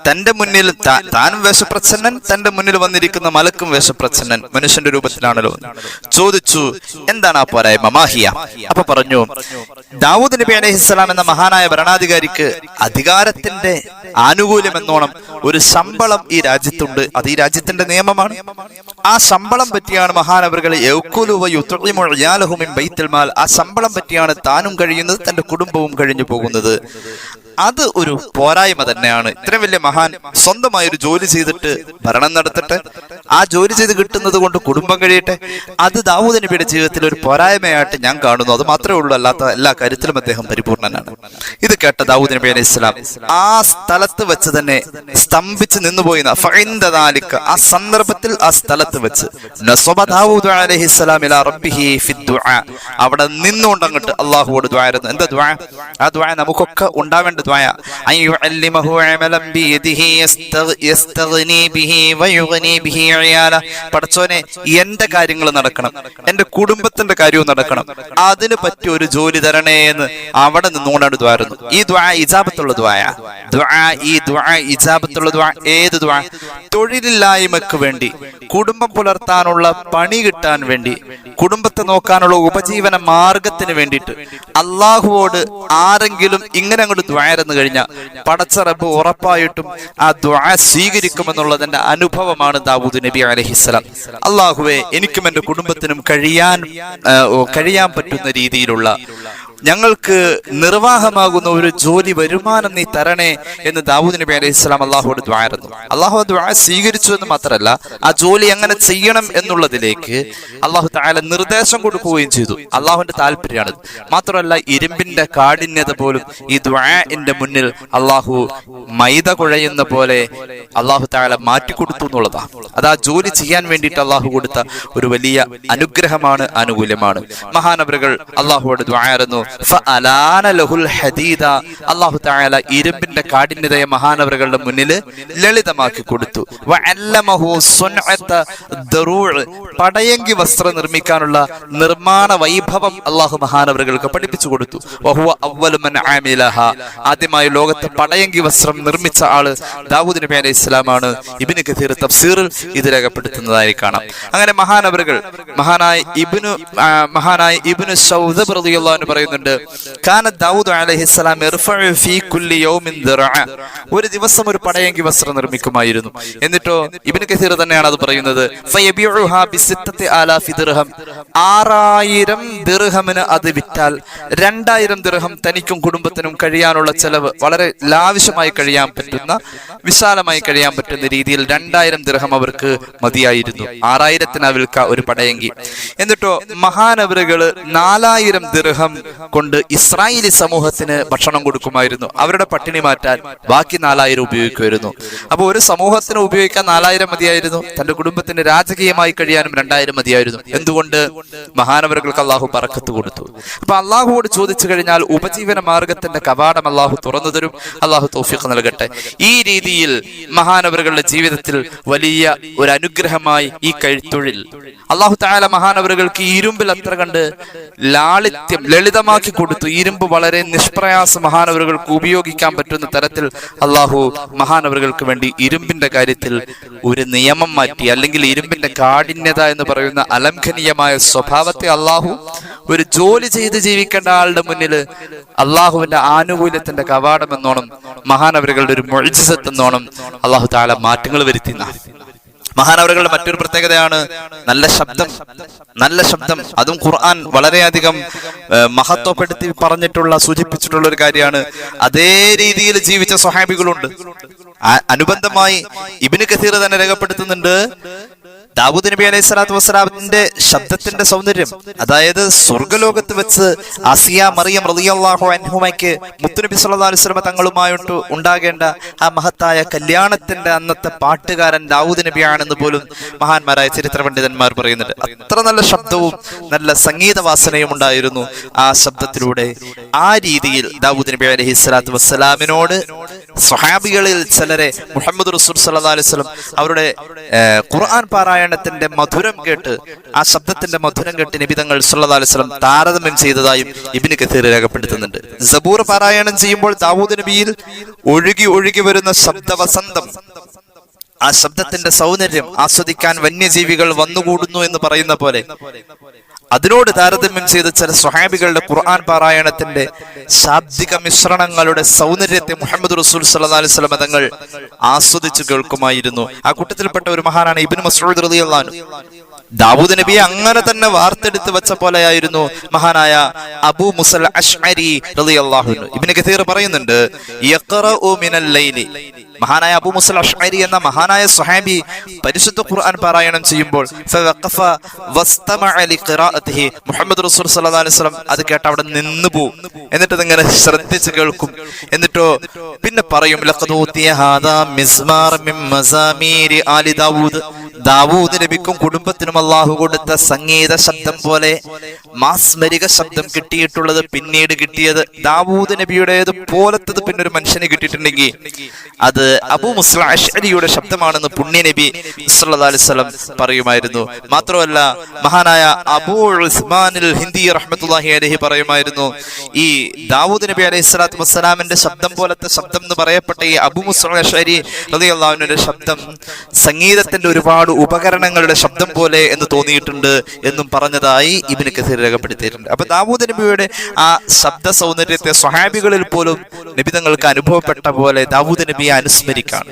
തന്റെ മുന്നിൽ താനും വേഷപ്രച്ഛന്നൻ, തന്റെ മുന്നിൽ വന്നിരിക്കുന്ന മലക്കും വേഷപ്രച്ഛന്നൻ, മനുഷ്യന്റെ രൂപത്തിലാണല്ലോ. ചോദിച്ചു, എന്താണ് ആ പോരായ്മ? മാഹിയ. അപ്പൊ പറഞ്ഞു, ദാവൂദ് നബി അലൈഹിസ്സലാം എന്ന മഹാനായ ഭരണാധികാരിക്ക് അധികാരത്തിന്റെ ആനുകൂല്യം എന്നോണം ഒരു ശമ്പളം ഈ രാജ്യത്തുണ്ട്. അത് ഈ രാജ്യത്തിന്റെ നിയമമാണ്. ആ ശമ്പളം പറ്റിയാണ് മഹാനവറുകൾ ആ ശമ്പളം പറ്റിയാണ് താനും കഴിയുന്നത്, തന്റെ കുടുംബവും കഴിഞ്ഞു പോകുന്നത്. അത് ഒരു പോരായ്മ തന്നെയാണ്. ഇത്രയും വലിയ മഹാൻ സ്വന്തമായൊരു ജോലി ചെയ്തിട്ട് ഭരണം നടത്തട്ടെ, ആ ജോലി ചെയ്ത് കിട്ടുന്നത് കൊണ്ട് കുടുംബം കഴിയട്ടെ, അത് ദാവൂദ് നബിയുടെ ജീവിതത്തിൽ ഒരു പോരായ്മയായിട്ട് ഞാൻ കാണുന്നു. അത് മാത്രമേ ഉള്ളൂ, അല്ലാത്ത എല്ലാ കാര്യത്തിലും അദ്ദേഹം പരിപൂർണനാണ്. ഇത് കേട്ട ദാവൂദ് നബി അലൈഹി സ്വലാം ആ സ്ഥലത്ത് വെച്ച് തന്നെ സ്തംഭിച്ച് നിന്നുപോയി. ആ സന്ദർഭത്തിൽ ആ സ്ഥലത്ത് വെച്ച് അവിടെ നിന്നുകൊണ്ട് അങ്ങോട്ട് അള്ളാഹുവോട് ദുആയിരുന്നു. എന്താ ദുആ? ആ ദുആ നമുക്കൊക്കെ ഉണ്ടാവേണ്ട ദുആ. പടച്ചോനെ, എന്റെ കാര്യങ്ങൾ നടക്കണം, എന്റെ കുടുംബത്തിന്റെ കാര്യവും നടക്കണം, അതിന് പറ്റിയ ഒരു ജോലി തരണേ എന്ന് അവിടെ നിന്നുകൊണ്ടാണ് ദുആയിരുന്നു. ഈ ദുആ ഇജാബത്തുള്ള ദുആയാ. ഈ ദുആ ഇജാബത്തുള്ള ദുആ. ഏത് ദുആ? തൊഴിലില്ലായ്മക്ക് വേണ്ടി, കുടുംബം പുലർത്താനുള്ള പണി കിട്ടാൻ വേണ്ടി, കുടുംബത്തെ നോക്കാനുള്ള ഉപജീവന മാർഗത്തിന് വേണ്ടിയിട്ട് അള്ളാഹുവോട് ആരെങ്കിലും ഇങ്ങനെ അങ്ങോട്ട് ദുആരെന്ന് കഴിഞ്ഞാൽ പടച്ച റബ്ബ് ഉറപ്പായിട്ടും ആ ദുആ സ്വീകരിക്കുമെന്നുള്ളതിന്റെ അനുഭവമാണ് ദാവൂദ് നബി അലൈഹിസ്സലാം. അള്ളാഹുവേ, എനിക്കും എന്റെ കുടുംബത്തിനും കഴിയാൻ പറ്റുന്ന രീതിയിലുള്ള, ഞങ്ങൾക്ക് നിർവാഹമാകുന്ന ഒരു ജോലി, വരുമാനം നീ തരണേ എന്ന് ദാവൂദ് നബി അലൈഹി സ്വലാം അള്ളാഹുവോട് ദുആയിരുന്നു. അള്ളാഹു ദുആ സ്വീകരിച്ചു എന്ന് മാത്രമല്ല, ആ ജോലി എങ്ങനെ ചെയ്യണം എന്നുള്ളതിലേക്ക് അള്ളാഹു തആല നിർദ്ദേശം കൊടുക്കുകയും ചെയ്തു. അള്ളാഹുവിന്റെ താല്പര്യമാണ്. മാത്രമല്ല, ഇരുമ്പിന്റെ കാഠിന്യത പോലും ഈ ദുആഇന്റെ മുന്നിൽ അള്ളാഹു മൈദ കുഴയുന്ന പോലെ അള്ളാഹു തആല മാറ്റിക്കൊടുത്തു എന്നുള്ളതാണ്. അത് ആ ജോലി ചെയ്യാൻ വേണ്ടിയിട്ട് അള്ളാഹു കൊടുത്ത ഒരു വലിയ അനുഗ്രഹമാണ്, ആനുകൂല്യമാണ്. മഹാനവറുകൾ അള്ളാഹുവോട് ദുആയിരുന്നു. അല്ലാഹു തആല ഇരുമ്പിന്റെ കാഠിന്യതയെ മഹാനവറുകളുടെ മുന്നിൽ ലളിതമാക്കി കൊടുത്തു. പടയങ്കി വസ്ത്രം നിർമ്മിക്കാനുള്ള നിർമ്മാണ വൈഭവം അള്ളാഹു മഹാനവറുകൾക്ക് പഠിപ്പിച്ചു കൊടുത്തു. ആദ്യമായി ലോകത്ത് പടയങ്കി വസ്ത്രം നിർമ്മിച്ച ആള് ദാവൂദ് നബി അലൈഹി സ്വലാമാണ്. ഇബ്നു കഥീർ തഫ്സീറിൽ ഇത് രേഖപ്പെടുത്തുന്നതായി കാണാം. അങ്ങനെ മഹാനവറുകൾ, മഹാനായ ഇബ്നു സൗദബ് റളിയല്ലാഹു അൻഹു പറയുന്നുണ്ട്, കാന ദാവൂദ് അലൈഹിസ്സലാം യർഫഉ ഫീ കുല്ലി യൗമിൻ ദിർഅ. ഒരു ദിവസം ഒരു പടയങ്കി വസ്ത്രം നിർമ്മിക്കുമായിരുന്നു. എന്നിട്ടോ ഇബ്നു കഥീർ തന്നെയാണ് അത് പറയുന്നത്. ഫയബിഉഹാ ബി6000 ദിർഹം. 6000 ദിർഹമിന് അത് വിറ്റാൽ 2000 ദിർഹം തനിക്കും കുടുംബത്തിനും കഴിയാനുള്ള ചെലവ്, വളരെ ലാവിശമായി കഴിയാൻ പറ്റുന്ന, വിശാലമായി കഴിയാൻ പറ്റുന്ന രീതിയിൽ 2000 ദിർഹം അവർക്ക് മതിയായിരുന്നു. 6000ത്തിന് വിൽക്ക ഒരു പടയങ്കി. എന്നിട്ടോ മഹാനവറുകള് 4000 ദിർഹം കൊണ്ട് ഇസ്രായേലി സമൂഹത്തിന് ഭക്ഷണം കൊടുക്കുമായിരുന്നു. അവരുടെ പട്ടിണി മാറ്റാൻ ബാക്കി 4000 ഉപയോഗിക്കുമായിരുന്നു. അപ്പോൾ ഒരു സമൂഹത്തിന് ഉപയോഗിക്കാൻ 4000 മതിയായിരുന്നു. തന്റെ കുടുംബത്തിന് രാജകീയമായി കഴിയാനും 2000 മതിയായിരുന്നു. എന്തുകൊണ്ട്? മഹാനവറുകൾക്ക് അള്ളാഹു ബറക്കത്ത് കൊടുത്തു. അപ്പൊ അള്ളാഹുവോട് ചോദിച്ചു കഴിഞ്ഞാൽ ഉപജീവന മാർഗത്തിന്റെ കവാടം അള്ളാഹു തുറന്നു തരും. അള്ളാഹു തൗഫീഖ് നൽകട്ടെ. ഈ രീതിയിൽ മഹാനവറുകളുടെ ജീവിതത്തിൽ വലിയ ഒരു അനുഗ്രഹമായി ഈ കൈത്തൊഴിൽ അള്ളാഹു തആല മഹാനവറുകൾക്ക് ഇരുമ്പിൽ അത്ര കണ്ട് ലാളിത്യം, ലളിതമാക്കി കൊടുത്തു. ഇരുമ്പ് വളരെ നിഷ്പ്രയാസം മഹാനവറുകൾക്ക് ഉപയോഗിക്കാൻ പറ്റുന്ന തരത്തിൽ അള്ളാഹു മഹാനവറുകൾക്ക് വേണ്ടി ഇരുമ്പിന്റെ കാര്യത്തിൽ ഒരു നിയമം മാറ്റി. അല്ലെങ്കിൽ ഇരുമ്പിന്റെ കാഠിന്യത എന്ന് പറയുന്ന അലംഘനീയമായ സ്വഭാവത്തെ അള്ളാഹു ഒരു ജോലി ചെയ്ത് ജീവിക്കേണ്ട ആളുടെ മുന്നിൽ അള്ളാഹുവിന്റെ ആനുകൂല്യത്തിന്റെ കവാടം എന്നോണം, മഹാനവറുകളുടെ ഒരു മുഅ്ജിസത്ത് എന്നോണം അള്ളാഹു തആല മാറ്റങ്ങൾ വരുത്തുന്ന മഹാനവറുകളുടെ മറ്റൊരു പ്രത്യേകതയാണ് നല്ല ശബ്ദം. അതും ഖുർആൻ വളരെയധികം മഹത്വപ്പെടുത്തി പറഞ്ഞിട്ടുള്ള, സൂചിപ്പിച്ചിട്ടുള്ള ഒരു കാര്യമാണ്. അതേ രീതിയിൽ ജീവിച്ച സ്വഹാബികളുണ്ട്. അനുബന്ധമായി ഇബ്നു കഥീർ തന്നെ രേഖപ്പെടുത്തുന്നുണ്ട്, ദാവൂദ് നബി അലൈഹി സ്വലാത്തു വസ്സലാമിന്റെ ശബ്ദത്തിന്റെ സൗന്ദര്യം, അതായത് സ്വർഗലോകത്ത് വെച്ച് ആസിയ മറിയം റളിയല്ലാഹു അൻഹുമയ്ക്ക് മുത്തുനബി സല്ലല്ലാഹു അലൈഹി വസല്ലം തങ്ങളുമായിട്ട് ഉണ്ടാകേണ്ട ആ മഹത്തായ കല്യാണത്തിന്റെ അന്നത്തെ പാട്ടുകാരൻ ദാവൂദ് നബിയാണെന്ന് പോലും മഹാന്മാരായ ചരിത്ര പണ്ഡിതന്മാർ പറയുന്നുണ്ട്. അത്ര നല്ല ശബ്ദവും നല്ല സംഗീത വാസനയും ഉണ്ടായിരുന്നു ആ ശബ്ദത്തിലൂടെ. ആ രീതിയിൽ ദാവൂദ് നബി അലൈഹി സ്വലാത്തു വസ്സലാമിനോട് സ്വഹാബികളിൽ ചിലരെ മുഹമ്മദ് റസൂൽ സല്ലല്ലാഹു അലൈഹി വസല്ലം അവരുടെ ഖുർആൻ പാരായണം പാരായണത്തിന്റെ മധുരം കേട്ട്, ആ ശബ്ദത്തിന്റെ മധുരം കേട്ട് നബി തങ്ങൾ സല്ലല്ലാഹു അലൈഹി വസല്ലം താരതമ്യം ചെയ്തതായും ഇബ്നു കസീർ രേഖപ്പെടുത്തുന്നുണ്ട്. സബൂർ പാരായണം ചെയ്യുമ്പോൾ ദാവൂദ് നബിയിൽ ഒഴുകി ഒഴുകി വരുന്ന ശബ്ദവസന്തം, ആ ശബ്ദത്തിന്റെ സൗന്ദര്യം ആസ്വദിക്കാൻ വന്യജീവികൾ വന്നുകൂടുന്നു എന്ന് പറയുന്ന പോലെ അതിനോട് താരതമ്യം ചെയ്ത് ചില സ്വഹാബികളുടെ ഖുർആൻ പാരായണത്തിന്റെ ശാബ്ദിക മിശ്രണങ്ങളുടെ സൗന്ദര്യത്തെ മുഹമ്മദ് റസൂൽ സല്ലല്ലാഹു അലൈഹി വസല്ലം തങ്ങൾ ആസ്വദിച്ചു കേൾക്കുമായിരുന്നു. ആ കൂട്ടത്തിൽപ്പെട്ട ഒരു മഹാനാണ് ഇബ്നു മസ്ഊദ് റളിയല്ലാഹു അൻഹു. ദാവൂദ് നബിയെ അങ്ങനെ തന്നെ വാർത്തെടുത്ത് വെച്ച പോലെയായിരുന്നു മഹാനായ അബൂ മുസൽ അശ്അരി റളിയല്ലാഹു അൻഹു. ഇബ്നു കസീർ പറയുന്നുണ്ട്, യഖറഉ മിനൽ ലൈലി, മഹാനായ അബൂ മുസൽ അശ്അരി എന്ന മഹാനായ സ്വഹാബി പരിശുദ്ധ ഖുർആൻ പാരായണം ചെയ്യുമ്പോൾ ഫവഖഫ വസ്തമഅ ലിഖിറാഅതിഹി, മുഹമ്മദ് റസൂൽ സല്ലല്ലാഹു അലൈഹി വസല്ലം അത് കേട്ട് അവിടെ നിന്നു പോകും. എന്നിട്ട് ഇങ്ങനെ ശ്രദ്ധിച്ച് കേൾക്കും. എന്നിട്ടോ പിന്നെ പറയും, ലഖദ് ഊതിയ ഹാദാ മിസ്മാർ മിൻ മസാമീരി ആലി ദാവൂദ്, ദാവൂദ് നബിക്കും കുടുംബത്തിനും അല്ലാഹു കൊടുത്ത സംഗീത ശബ്ദം പോലെ മാസ്മരിക ശബ്ദം കിട്ടിയിട്ടുള്ളത്, പിന്നീട് കിട്ടിയത് ദാവൂദ് നബിയുടേത് പോലത്തത് പിന്നെ ഒരു മനുഷ്യന് കിട്ടിയിട്ടുണ്ടെങ്കിൽ അത് അബൂ മുസ്ല അശ്അരിയുടെ ശബ്ദമാണെന്ന് പുണ്യ നബി സല്ലല്ലാഹു അലൈഹി വസല്ലം പറയുമായിരുന്നു. മാത്രമല്ല മഹാനായ അബൂ ഉസ്മാനിൽ ഹിന്ദി റഹ്മത്തുള്ളാഹി അലൈഹി പറയുമായിരുന്നു, ഈ ദാവൂദ് നബി അലൈഹി സ്വലാത്തു വസ്സലാമിന്റെ ശബ്ദം പോലത്തെ ശബ്ദം എന്ന് പറയപ്പെട്ട ഈ അബൂ മുസ്ല അശ്അരി റളിയല്ലാഹു അൻഹുവിന്റെ ശബ്ദം സംഗീതത്തിന്റെ ഒരുപാട് ഉപകരണങ്ങളുടെ ശബ്ദം പോലെ എന്ന് തോന്നിയിട്ടുണ്ട് എന്നും പറഞ്ഞതായി ഇബ്നു കസീർ രേഖപ്പെടുത്തിയിട്ടുണ്ട്. അപ്പൊ ദാവൂദ് നബിയുടെ ആ ശബ്ദ സൗന്ദര്യത്തെ സ്വഹാബികളിൽ പോലും നബി തങ്ങൾക്ക് അനുഭവപ്പെട്ട പോലെ ദാവൂദ് നബിയെ അനുസ്മരിക്കാണ്.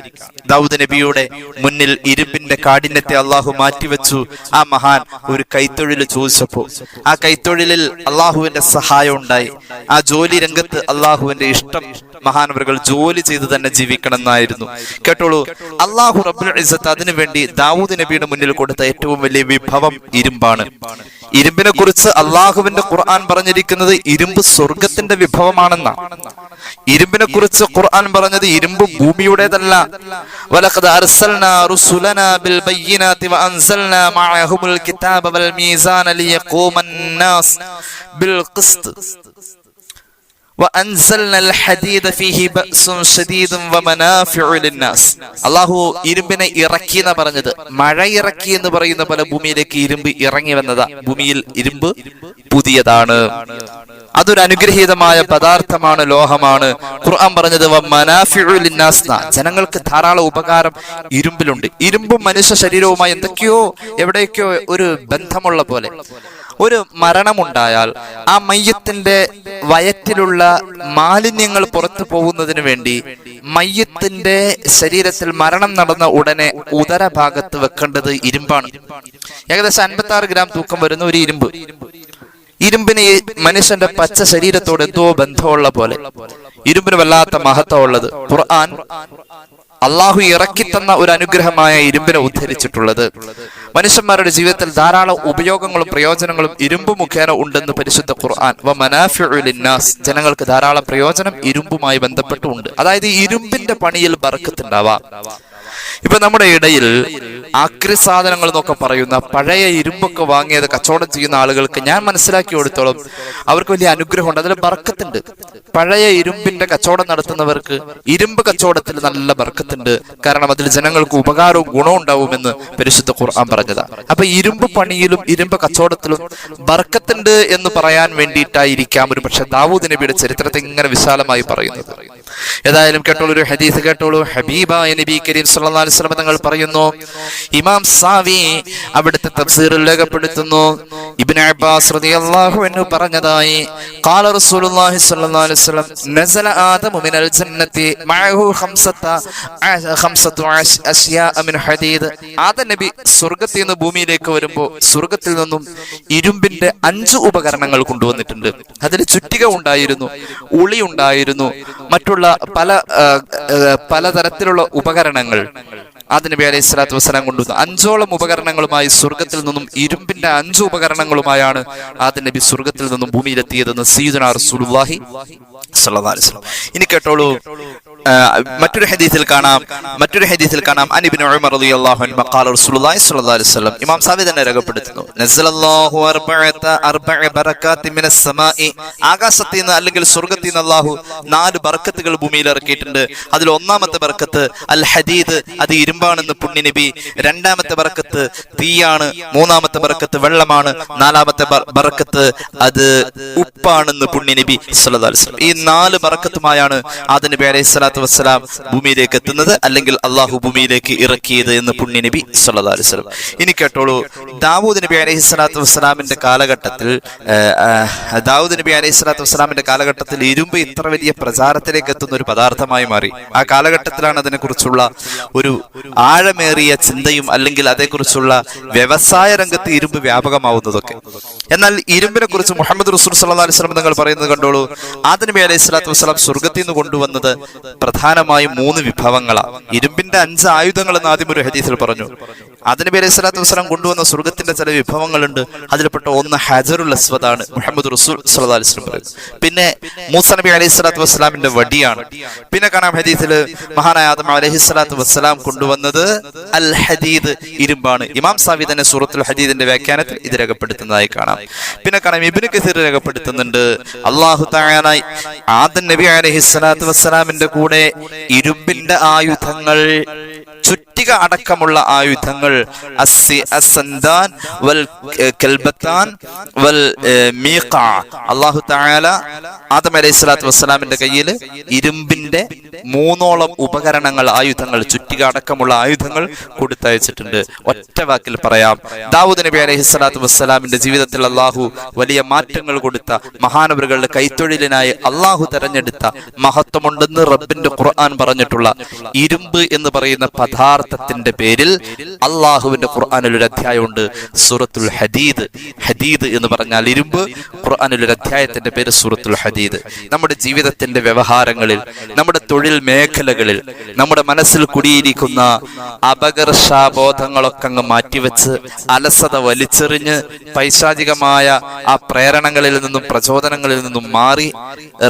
ദാവൂദ് നബിയുടെ മുന്നിൽ ഇരുമ്പിന്റെ കാഠിന്യത്തെ അള്ളാഹു മാറ്റിവെച്ചു. ആ മഹാൻ ഒരു കൈത്തൊഴിൽ ചോദിച്ചപ്പോ ആ കൈത്തൊഴിലിൽ അള്ളാഹുവിന്റെ സഹായം ഉണ്ടായി. ആ ജോലി രംഗത്ത് അള്ളാഹുവിന്റെ ഇഷ്ടം മഹാനവറുകൾ ജോലി ചെയ്ത് തന്നെ ജീവിക്കണം എന്നായിരുന്നു. കേട്ടോളൂ, അള്ളാഹു റബ്ബുൽ ഇസ്സത്ത് അതിനു വേണ്ടി ദാവൂദ് നബിയുടെ മുന്നിൽ കൊടുത്ത ഏറ്റവും വലിയ വിഭവം ഇരുമ്പാണ്. ഇരുമ്പിനെ കുറിച്ച് അള്ളാഹുവിന്റെ ഖുർആൻ പറഞ്ഞിരിക്കുന്നത് ഇരുമ്പ് സ്വർഗത്തിന്റെ വിഭവമാണെന്നാ. ഇരുമ്പിനെ കുറിച്ച് ഖുർആൻ പറഞ്ഞത് ഇരുമ്പ് ഭൂമിയുടേതല്ല. വലഖദ് അർസൽനാ റുസുലനാ ബിൽ ബയ്യിനാതി വഅൻസൽനാ മഅഹുൽ കിതാബ വൽ മീസാന ലിയഖൂമൻ നാസ് ബിൽ ഖിസ്ത് അള്ളാഹു ഇരുമ്പിനെ ഇറക്കി എന്ന് പറഞ്ഞത് മഴ ഇറക്കി എന്ന് പറയുന്ന പോലെ ഭൂമിയിലേക്ക് ഇരുമ്പ് ഇറങ്ങി വന്നതാ. ഭൂമിയിൽ ഇരുമ്പ് പുതിയതാണ്, അതൊരു അനുഗ്രഹീതമായ പദാർത്ഥമാണ്, ലോഹമാണ്. ഖുർആൻ പറഞ്ഞത് ജനങ്ങൾക്ക് ധാരാളം ഉപകാരം ഇരുമ്പിലുണ്ട്. ഇരുമ്പും മനുഷ്യ ശരീരവുമായി എന്തൊക്കെയോ എവിടെയൊക്കെയോ ഒരു ബന്ധമുള്ള പോലെ. ഒരു മരണമുണ്ടായാൽ ആ മയ്യത്തിന്റെ വയറ്റിലുള്ള മാലിന്യങ്ങൾ പുറത്തു പോകുന്നതിന് വേണ്ടി മയ്യത്തിന്റെ ശരീരത്തിൽ മരണം നടന്ന ഉടനെ ഉദരഭാഗത്ത് വെക്കേണ്ടത് ഇരുമ്പാണ്. ഏകദേശം 56 ഗ്രാം തൂക്കം വരുന്ന ഒരു ഇരുമ്പ്. ഇരുമ്പിന് മനുഷ്യന്റെ പച്ച ശരീരത്തോട് എന്തോ ബന്ധമുള്ള പോലെ ഇരുമ്പിന് വല്ലാത്ത മഹത്വമുള്ളത്. ഖുർആൻ അള്ളാഹു ഇറക്കിത്തന്ന ഒരു അനുഗ്രഹമായ ഇരുമ്പിനെ ഉദ്ധരിച്ചിട്ടുള്ളത്. മനുഷ്യന്മാരുടെ ജീവിതത്തിൽ ധാരാളം ഉപയോഗങ്ങളും പ്രയോജനങ്ങളും ഇരുമ്പ് മുഖേന ഉണ്ടെന്ന് പരിശുദ്ധ ഖുർആൻ. ജനങ്ങൾക്ക് ധാരാളം പ്രയോജനം ഇരുമ്പുമായി ബന്ധപ്പെട്ടുണ്ട്. അതായത് ഇരുമ്പിന്റെ പണിയിൽ ബർക്കത്ത് ഉണ്ടാവാം. ഇപ്പൊ നമ്മുടെ ഇടയിൽ ആക്രി സാധനങ്ങൾ എന്നൊക്കെ പറയുന്ന പഴയ ഇരുമ്പൊക്കെ വാങ്ങിയത് കച്ചവടം ചെയ്യുന്ന ആളുകൾക്ക് ഞാൻ മനസ്സിലാക്കി കൊടുത്തോളം അവർക്ക് വലിയ അനുഗ്രഹമുണ്ട്, അതിൽ ബർക്കത്തുണ്ട്. പഴയ ഇരുമ്പിന്റെ കച്ചവടം നടത്തുന്നവർക്ക് ഇരുമ്പ് കച്ചവടത്തിൽ നല്ല ബർക്കത്തുണ്ട്. കാരണം അതിൽ ജനങ്ങൾക്ക് ഉപകാരവും ഗുണവും ഉണ്ടാവുമെന്ന് പരിശുദ്ധ ഖുർആൻ പറഞ്ഞതാ. അപ്പൊ ഇരുമ്പ് പണിയിലും ഇരുമ്പ് കച്ചവടത്തിലും ബർക്കത്തുണ്ട് എന്ന് പറയാൻ വേണ്ടിയിട്ടായിരിക്കാം ഒരു പക്ഷെ ദാവൂദ് നബിയുടെ ചരിത്രത്തെ ഇങ്ങനെ വിശാലമായി പറയുന്നത്. ഏതായാലും കേട്ടോളൂ, ഒരു ഹദീസ് കേട്ടോളൂ. ഹബീബായ നബി കരീം സല്ലല്ലാഹു അലൈഹി വസല്ലം തങ്ങൾ പറയുന്നു, ഇമാം സാവി അവിടുത്തെ തഫ്സീറിൽ രേഖപ്പെടുത്തുന്നു, ഇബ്നു അബ്ബാസ് റളിയല്ലാഹു അൻഹു പറഞ്ഞതായി, ഖാല റസൂലുള്ളാഹി സ്വല്ലല്ലാഹു അലൈഹി വസല്ലം നസല ആദമു മിനൽ ജന്നതി മഅഹു ഖംസതു അശ്യാ മിൻ ഹദീദ്. ആദം നബി സ്വർഗ്ഗത്തിൽ നിന്ന് ഭൂമിയിലേക്ക് വരുമ്പോൾ സ്വർഗ്ഗത്തിൽ നിന്നും ഇരുമ്പിന്റെ 5 ഉപകരണങ്ങൾ കൊണ്ടുവന്നിട്ടുണ്ട്. അതിൽ ചുറ്റിക ഉണ്ടായിരുന്നു, ഉളി ഉണ്ടായിരുന്നു, മറ്റുള്ള പലതരത്തിലുള്ള ഉപകരണങ്ങൾ ആദം നബി അലൈഹി സ്വലാത്തു വസ്സലാം കൊണ്ടുവന്നു. 5ഓളം ഉപകരണങ്ങളുമായി സ്വർഗത്തിൽ നിന്നും ഇരുമ്പിന്റെ 5 ഉപകരണങ്ങളുമായാണ് ആദം നബി സ്വർഗത്തിൽ നിന്നും ഭൂമിയിലെത്തിയതെന്ന് സയ്യിദുനാ റസൂലുള്ളാഹി സ്വല്ലല്ലാഹു അലൈഹി വസല്ലം. ഇനി കേട്ടോളൂ, മറ്റൊരു ഹദീസിൽ കാണാം അൻ ഇബ്നു ഉമർ റളിയല്ലാഹു അൻഹു ഖാല റസൂലുള്ളാഹി സ്വല്ലല്ലാഹു അലൈഹി വസല്ലം, ഇമാം സാവി തന്നെ രേഖപ്പെടുത്തുന്നു, നസലല്ലാഹു അർബഅ ബറകാത്തി മിനസ് സമാഇ, ആകാശത്തിൽ നിന്ന് അല്ലെങ്കിൽ സ്വർഗ്ഗത്തിൽ നിന്ന് അല്ലാഹു 4 ബർക്കത്തുകൾ ഭൂമിയിൽ ഇറക്കിയിട്ടുണ്ട്. അതിൽ ഒന്നാമത്തെ ബർക്കത്ത് അൽ ഹദീദ്, അത് ഇരുമ്പാണെന്ന് പുണ്യ നബി. രണ്ടാമത്തെ ബർക്കത്ത് തീയാണ്. മൂന്നാമത്തെ ബർക്കത്ത് വെള്ളമാണ്. നാലാമത്തെ ബർക്കത്ത് അത് ഉപ്പാണെന്ന് പുണ്യ നബി സ്വല്ലല്ലാഹു അലൈഹി വസല്ലം. ഈ 4 ബർക്കത്തുമായാണ് ആദം നബി അലൈഹി സ്വലാത്തു വസ്സലാം ഭൂമിയിലേക്ക് എത്തുന്നത്, അല്ലെങ്കിൽ അള്ളാഹു ഭൂമിയിലേക്ക് ഇറക്കിയത് എന്ന് പുണ്യ നബി സ്വല്ലല്ലാഹു അലൈഹി വസല്ലം. ഇനി കേട്ടോളൂ, ദാവൂദ് നബി അലൈഹി സ്വലാത്തു വസ്സലാമിന്റെ കാലഘട്ടത്തിൽ ഇരുമ്പ് ഇത്ര വലിയ പ്രചാരത്തിലേക്ക് എത്തുന്ന ഒരു പദാർത്ഥമായി മാറി. ആ കാലഘട്ടത്തിലാണ് അതിനെക്കുറിച്ചുള്ള ഒരു ആഴമേറിയ ചിന്തയും അല്ലെങ്കിൽ അതേക്കുറിച്ചുള്ള വ്യവസായ രംഗത്ത് ഇരുമ്പ് വ്യാപകമാവുന്നതൊക്കെ. എന്നാൽ ഇരുമ്പിനെ കുറിച്ച് മുഹമ്മദ് റസൂൽ സല്ലല്ലാഹു അലൈഹി വസല്ലം നിങ്ങൾ പറയുന്നത് കണ്ടോളൂ. ആദം നബി അലൈഹി സ്വലാത്തു വസ്സലാം സ്വർഗ്ഗത്തിൽ നിന്ന് കൊണ്ടുവന്നത് പ്രധാനമായും 3 വിഭവങ്ങളാണ്. ഇരുമ്പിന്റെ 5 ആയുധങ്ങൾ എന്ന് ആദ്യം ഒരു ഹദീസിൽ പറഞ്ഞു. ആദം നബി അലൈഹി സ്വലാത്തു വസ്സലാം കൊണ്ടുവന്ന സ്വർഗ്ഗത്തിന്റെ ചില വിഭവങ്ങളുണ്ട്. അതിൽപ്പെട്ട ഒന്ന് ഹജറുൽ അസ്വദാണ്, മുഹമ്മദ് റസൂൽ സല്ലല്ലാഹു അലൈഹി വസല്ലം പറയുന്നു. പിന്നെ മൂസ നബി അലൈഹി സ്വലാത്തു വസ്സലാമിന്റെ വടിയാണ്. പിന്നെ കാണാം ഹദീസിൽ മഹാനായ ആദം അലൈഹി സ്വലാത്തു വസ്സലാം കൊണ്ടുവന്നത് അൽ ഹദീദ്, ഇരുമ്പാണ്. ഇമാം സാവി തന്നെ സൂറത്തുൽ ഹദീദിന്റെ വ്യാഖ്യാനത്തിൽ ഇത് രേഖപ്പെടുത്തുന്നതായി കാണാം. പിന്നെ കാണാം ഇബ്നു കസീർ രേഖപ്പെടുത്തുന്നുണ്ട്, അല്ലാഹു തആല ആദം നബി അലൈഹി സ്വലാത്തു വസ്സലാമിന്റെ കൂടെ ഇരുമ്പിന്റെ ആയുധങ്ങൾ, ചുറ്റിക അടക്കമുള്ള ആയുധങ്ങൾ, അല്ലാഹു തആല ആദം അലൈഹി സ്വലാത്തു വസ്സലാമിന്റെ കയ്യിൽ ഇരുമ്പിന്റെ 3ഓളം ഉപകരണങ്ങൾ, ആയുധങ്ങൾ, ചുറ്റിക അടക്കമുള്ള ആയുധങ്ങൾ കൊടുത്തയച്ചിട്ടുണ്ട്. ഒറ്റ വാക്കിൽ പറയാം, ദാവൂദ് നബി അലൈഹി സ്വലാത്തു വസ്സലാമിന്റെ ജീവിതത്തിൽ അള്ളാഹു വലിയ മാറ്റങ്ങൾ കൊടുത്ത, മഹാനവറുകളുടെ കൈത്തൊഴിലിനായി അള്ളാഹു തെരഞ്ഞെടുത്ത, മഹത്വമുണ്ടെന്ന് റബ്ബിന്റെ ഖുർആൻ പറഞ്ഞിട്ടുള്ള ഇരുമ്പ് എന്ന് പറയുന്ന പദാർത്ഥത്തിന്റെ പേരിൽ അള്ളാഹുവിന്റെ ഖുർആനിൽ ഒരു അധ്യായമുണ്ട്, സൂറത്തുൽ ഹദീദ്. ഹദീദ് എന്ന് പറഞ്ഞാൽ ഇരുമ്പ്. ഖുർആനിൽ ഒരു അധ്യായത്തിന്റെ പേര് സൂറത്തുൽ ഹദീദ്. നമ്മുടെ ജീവിതത്തിന്റെ വ്യവഹാരങ്ങളിൽ, നമ്മുടെ തൊഴിൽ മേഖലകളിൽ, നമ്മുടെ മനസ്സിൽ കുടിയിരിക്കുന്ന അപകർഷാബോധങ്ങളൊക്കെ അങ്ങ് മാറ്റിവെച്ച് അലസത വലിച്ചെറിഞ്ഞ് പൈശാചികമായ ആ പ്രേരണകളിൽ നിന്നും പ്രചോദനങ്ങളിൽ നിന്നും മാറി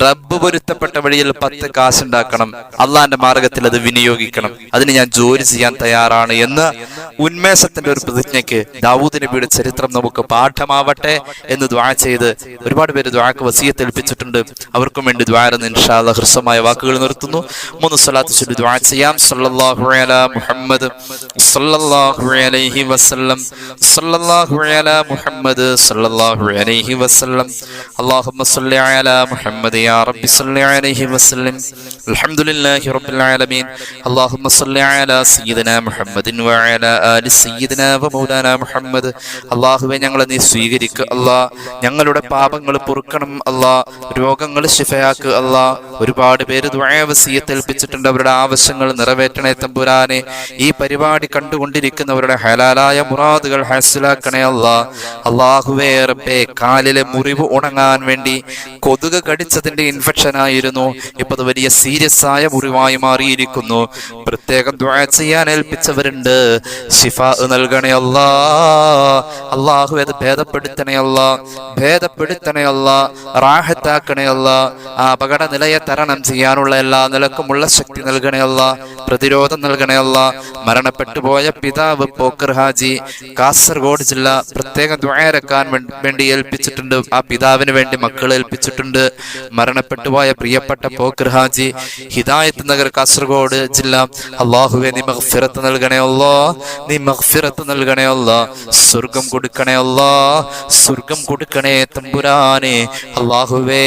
റബ്ബ് പൊരുത്തപ്പെട്ട വഴിയിൽ 10 കാശുണ്ടാക്കണം, അള്ളാന്റെ മാർഗത്തിൽ അത് വിനിയോഗിക്കണം, അതിന് ഞാൻ ജോലി ചെയ്യാൻ തയ്യാറാണ് എന്ന് ഉന്മേഷത്തിന്റെ ഒരു പ്രതിജ്ഞയ്ക്ക് ദാവൂദ് നബിയുടെ ചരിത്രം നമുക്ക് പാഠമാവട്ടെ എന്ന് ദുആ ചെയ്ത് ഒരുപാട് പേര് ദുആക്ക് വസിയത്ത് ഏൽപ്പിച്ചിട്ടുണ്ട്. അവർക്കും വേണ്ടി ദുആ ചെയ്യുന്ന ഇൻഷാ അല്ലാഹ് ഹൃസ്വമായ വാക്കുകൾ നിർത്തുന്നു. 3 സ്വലാത്ത് ചൊല്ലി ദുആ ചെയ്യാം. സല്ലല്ലാഹു അലാ മുഹമ്മദ് സല്ലല്ലാഹു അലൈഹി വസല്ലം, സല്ലല്ലാഹു അലാ മുഹമ്മദ് സല്ലല്ലാഹു അലൈഹി വസല്ലം, അല്ലാഹുമ്മ സ്വല്ലി അലാ മുഹമ്മദ് യാ റബ്ബി സ്വല്ലി അലൈഹി വസല്ലം, അൽഹംദുലില്ലാഹി റബ്ബിൽ ആലമീൻ, അല്ലാഹുമ്മ സ്വല്ലി അലാ സയ്യിദിനാ മുഹമ്മദിൻ വഅലാ ആലി സയ്യിദിനാ വമൗലാനാ മുഹമ്മദ്. അല്ലാഹുവേ, ഞങ്ങളെ നീ സ്വീകരിക്കുക അല്ലാഹ്, ഞങ്ങളുടെ പാപങ്ങൾ പൊറുക്കണം അല്ലാഹ്, രോഗങ്ങൾ ശിഫയാക്ക് അല്ലാഹ്. ഒരുപാട് പേര് ദുആ വസിയത്ത് ഏൽപ്പിച്ചിട്ടുണ്ട്, അവരുടെ ആവശ്യങ്ങൾ നിറവേറ്റണേ തമ്പുരാനെ. ഈ പരിപാടി കണ്ടുകൊണ്ടിരിക്കുന്നവരുടെ ഹലാലായ മുറാദുകൾ ഹാസിലാക്കണേ അല്ലാഹ്. അല്ലാഹുവേ റബ്ബേ, കാലിലെ മുറിവ് ഉണങ്ങാൻ വേണ്ടി കൊതുക് കടിച്ചതിന്റെ ഇൻഫെക്ഷൻ ആയിരുന്നു, ഇപ്പൊ അത് വലിയ സീരിയസ് ആയ മുറിവായി മാറിയിരിക്കുന്നു. പ്രത്യേകം ദുആ ചെയ്യാൻ ഏൽപ്പിച്ചവരുണ്ട്, ശിഫാ നൽകണേ അല്ലാഹ്. അല്ലാഹു അത് ഭേദപ്പെടുത്തണേ അല്ലാഹ്, ഭേദപ്പെടുത്തണേ അല്ലാഹ്, റാഹത്താക്കണേ അല്ലാഹ്. ആ അപകട നിലയെ തരണം ചെയ്യാനുള്ള എല്ലാ നിലക്കുമുള്ള ശക്തി നൽകണേ അല്ലാഹ്, പ്രതിരോധം നൽകണേ അല്ലാഹ്. മരണപ്പെട്ടു പോയ പിതാവ് പോക്കർ ഹാജി, കാസർഗോഡ് ജില്ല, പ്രത്യേകം ദുആരക്കാൻ വേണ്ടി ഏൽപ്പിച്ചിട്ടുണ്ട്. ആ പിതാവിന് വേണ്ടി മക്കൾ ഏൽപ്പിച്ചിട്ടുണ്ട്. മരണപ്പെട്ടു പോയ പ്രിയപ്പെട്ട പോക്കർ ഹാജി, ഹിദായത്ത് നഗർ, കാസർഗോഡ് ജില്ല. അല്ലാഹുവേ, നീ മഗ്ഫിറത്ത് നൽകണേ അല്ലാഹ്, നീ മഗ്ഫിറത്ത് നൽകണേ അല്ലാഹ്, സ്വർഗം കൊടുക്കണേ അല്ലാഹ്, സ്വർഗം കൊടുക്കണേ തമ്പുരാനെ. അല്ലാഹുവേ,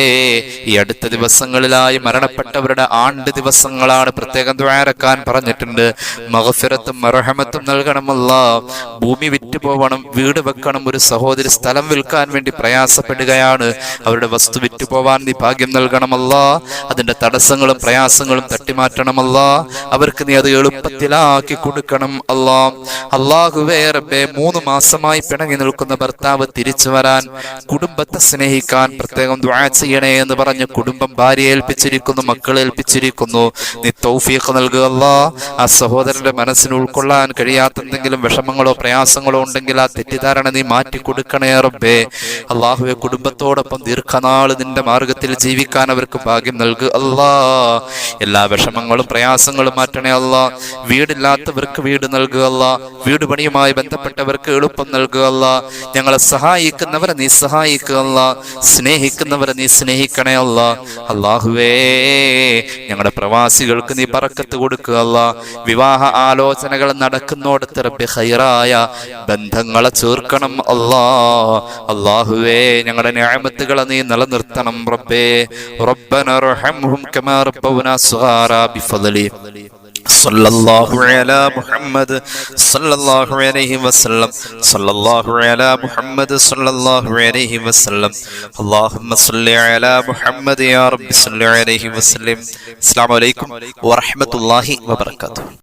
ഈ അടുത്ത ദിവസങ്ങളിലായി മരണപ്പെട്ടവരുടെ ആണ്ട് ദിവസങ്ങളാണ്, പ്രത്യേകം ദുആരക്കാൻ പറഞ്ഞിട്ടുണ്ട്. മഗ്ഫിറത്തും മർഹമത്തും നൽകണം അല്ലാഹ്. ഭൂമി വിറ്റ് പോവണം, വീട് വെക്കണം. ഒരു സഹോദരി സ്ഥലം വിൽക്കാൻ വേണ്ടി പ്രയാസപ്പെടുകയാണ്, അവരുടെ വസ്തു വിറ്റ് പോവാൻ നീ ഭാഗ്യം നൽകണമല്ലാ. അതിന്റെ തടസ്സങ്ങളും പ്രയാസങ്ങളും തട്ടിമാറ്റണമല്ലാ. അവർക്ക് നീ അത് എളുപ്പത്തിലാക്കി ഹലാലാക്കി കൊടുക്കണം അല്ലാ. അല്ലാഹുവേ റബ്ബേ, 3 മാസമായി പിണങ്ങി നിൽക്കുന്ന ഭർത്താവ് തിരിച്ചു വരാൻ, കുടുംബത്തെ സ്നേഹിക്കാൻ പ്രത്യേകം ദുആ ചെയ്യണേ എന്ന് പറഞ്ഞ് കുടുംബം ഭാര്യയെ ഏൽപ്പിച്ചിരിക്കുന്നു, മക്കളെ ഏൽപ്പിച്ചിരിക്കുന്നു. നീ തൗഫീഖ് നൽകുക അല്ലാ. ആ സഹോദരന്റെ മനസ്സിന് ഉൾക്കൊള്ളാൻ കഴിയാത്ത എന്തെങ്കിലും വിഷമങ്ങളോ പ്രയാസങ്ങളോ ഉണ്ടെങ്കിൽ ആ തെറ്റിദ്ധാരണ നീ മാറ്റി കൊടുക്കണേ റബ്ബേ. അല്ലാഹുവേ, കുടുംബത്തോടൊപ്പം ദീർഘനാൾ നിന്റെ മാർഗത്തിൽ ജീവിക്കാൻ അവർക്ക് ഭാഗ്യം നൽകുക അല്ലാ. എല്ലാ വിഷമങ്ങളും പ്രയാസങ്ങളും മാറ്റണേ അല്ലാ. വീടില്ലാത്തവർക്ക് വീട് നൽകുക അല്ലാ. വീട് പണിയുമായി ബന്ധപ്പെട്ടവർക്ക് എളുപ്പം നൽകുക അല്ലാ. ഞങ്ങളെ സഹായിക്കുന്നവരെ നീ സഹായിക്കുക അല്ലാ. സ്നേഹിക്കുന്നവരെ നീ സ്നേഹിക്കണേ അല്ലാ. അല്ലാഹുവേ, ഞങ്ങളുടെ പ്രവാസികൾക്ക് നീ ബറക്കത്ത് കൊടുക്കുക അല്ലാ. വിവാഹ ആലോചനകൾ നടക്കുന്നോടത്ത് റബ്ബേ ഖൈറായ ബന്ധങ്ങളെ ചേർക്കണം അല്ലാ. അല്ലാഹുവേ, ഞങ്ങളുടെ നിഅമത്തുകളെ നീ നിലനിർത്തണം റബ്ബേ. റബ്ബന റഹംഹും കമാ റബ്ബൗനാ സഗാറാ ബിഫദ്ലി. സല്ലല്ലാഹു അലാ മുഹമ്മദ് സല്ലല്ലാഹു അലൈഹി വസല്ലം. സല്ലല്ലാഹു അലാ മുഹമ്മദ് സല്ലല്ലാഹു അലൈഹി വസല്ലം. അല്ലാഹുമ്മ സല്ലി അലാ മുഹമ്മദ് യാ റബ്ബി സല്ലി അലൈഹി വസല്ലം. അസ്സലാമു അലൈക്കും വറഹ്മത്തുള്ളാഹി വബറകാതുഹു.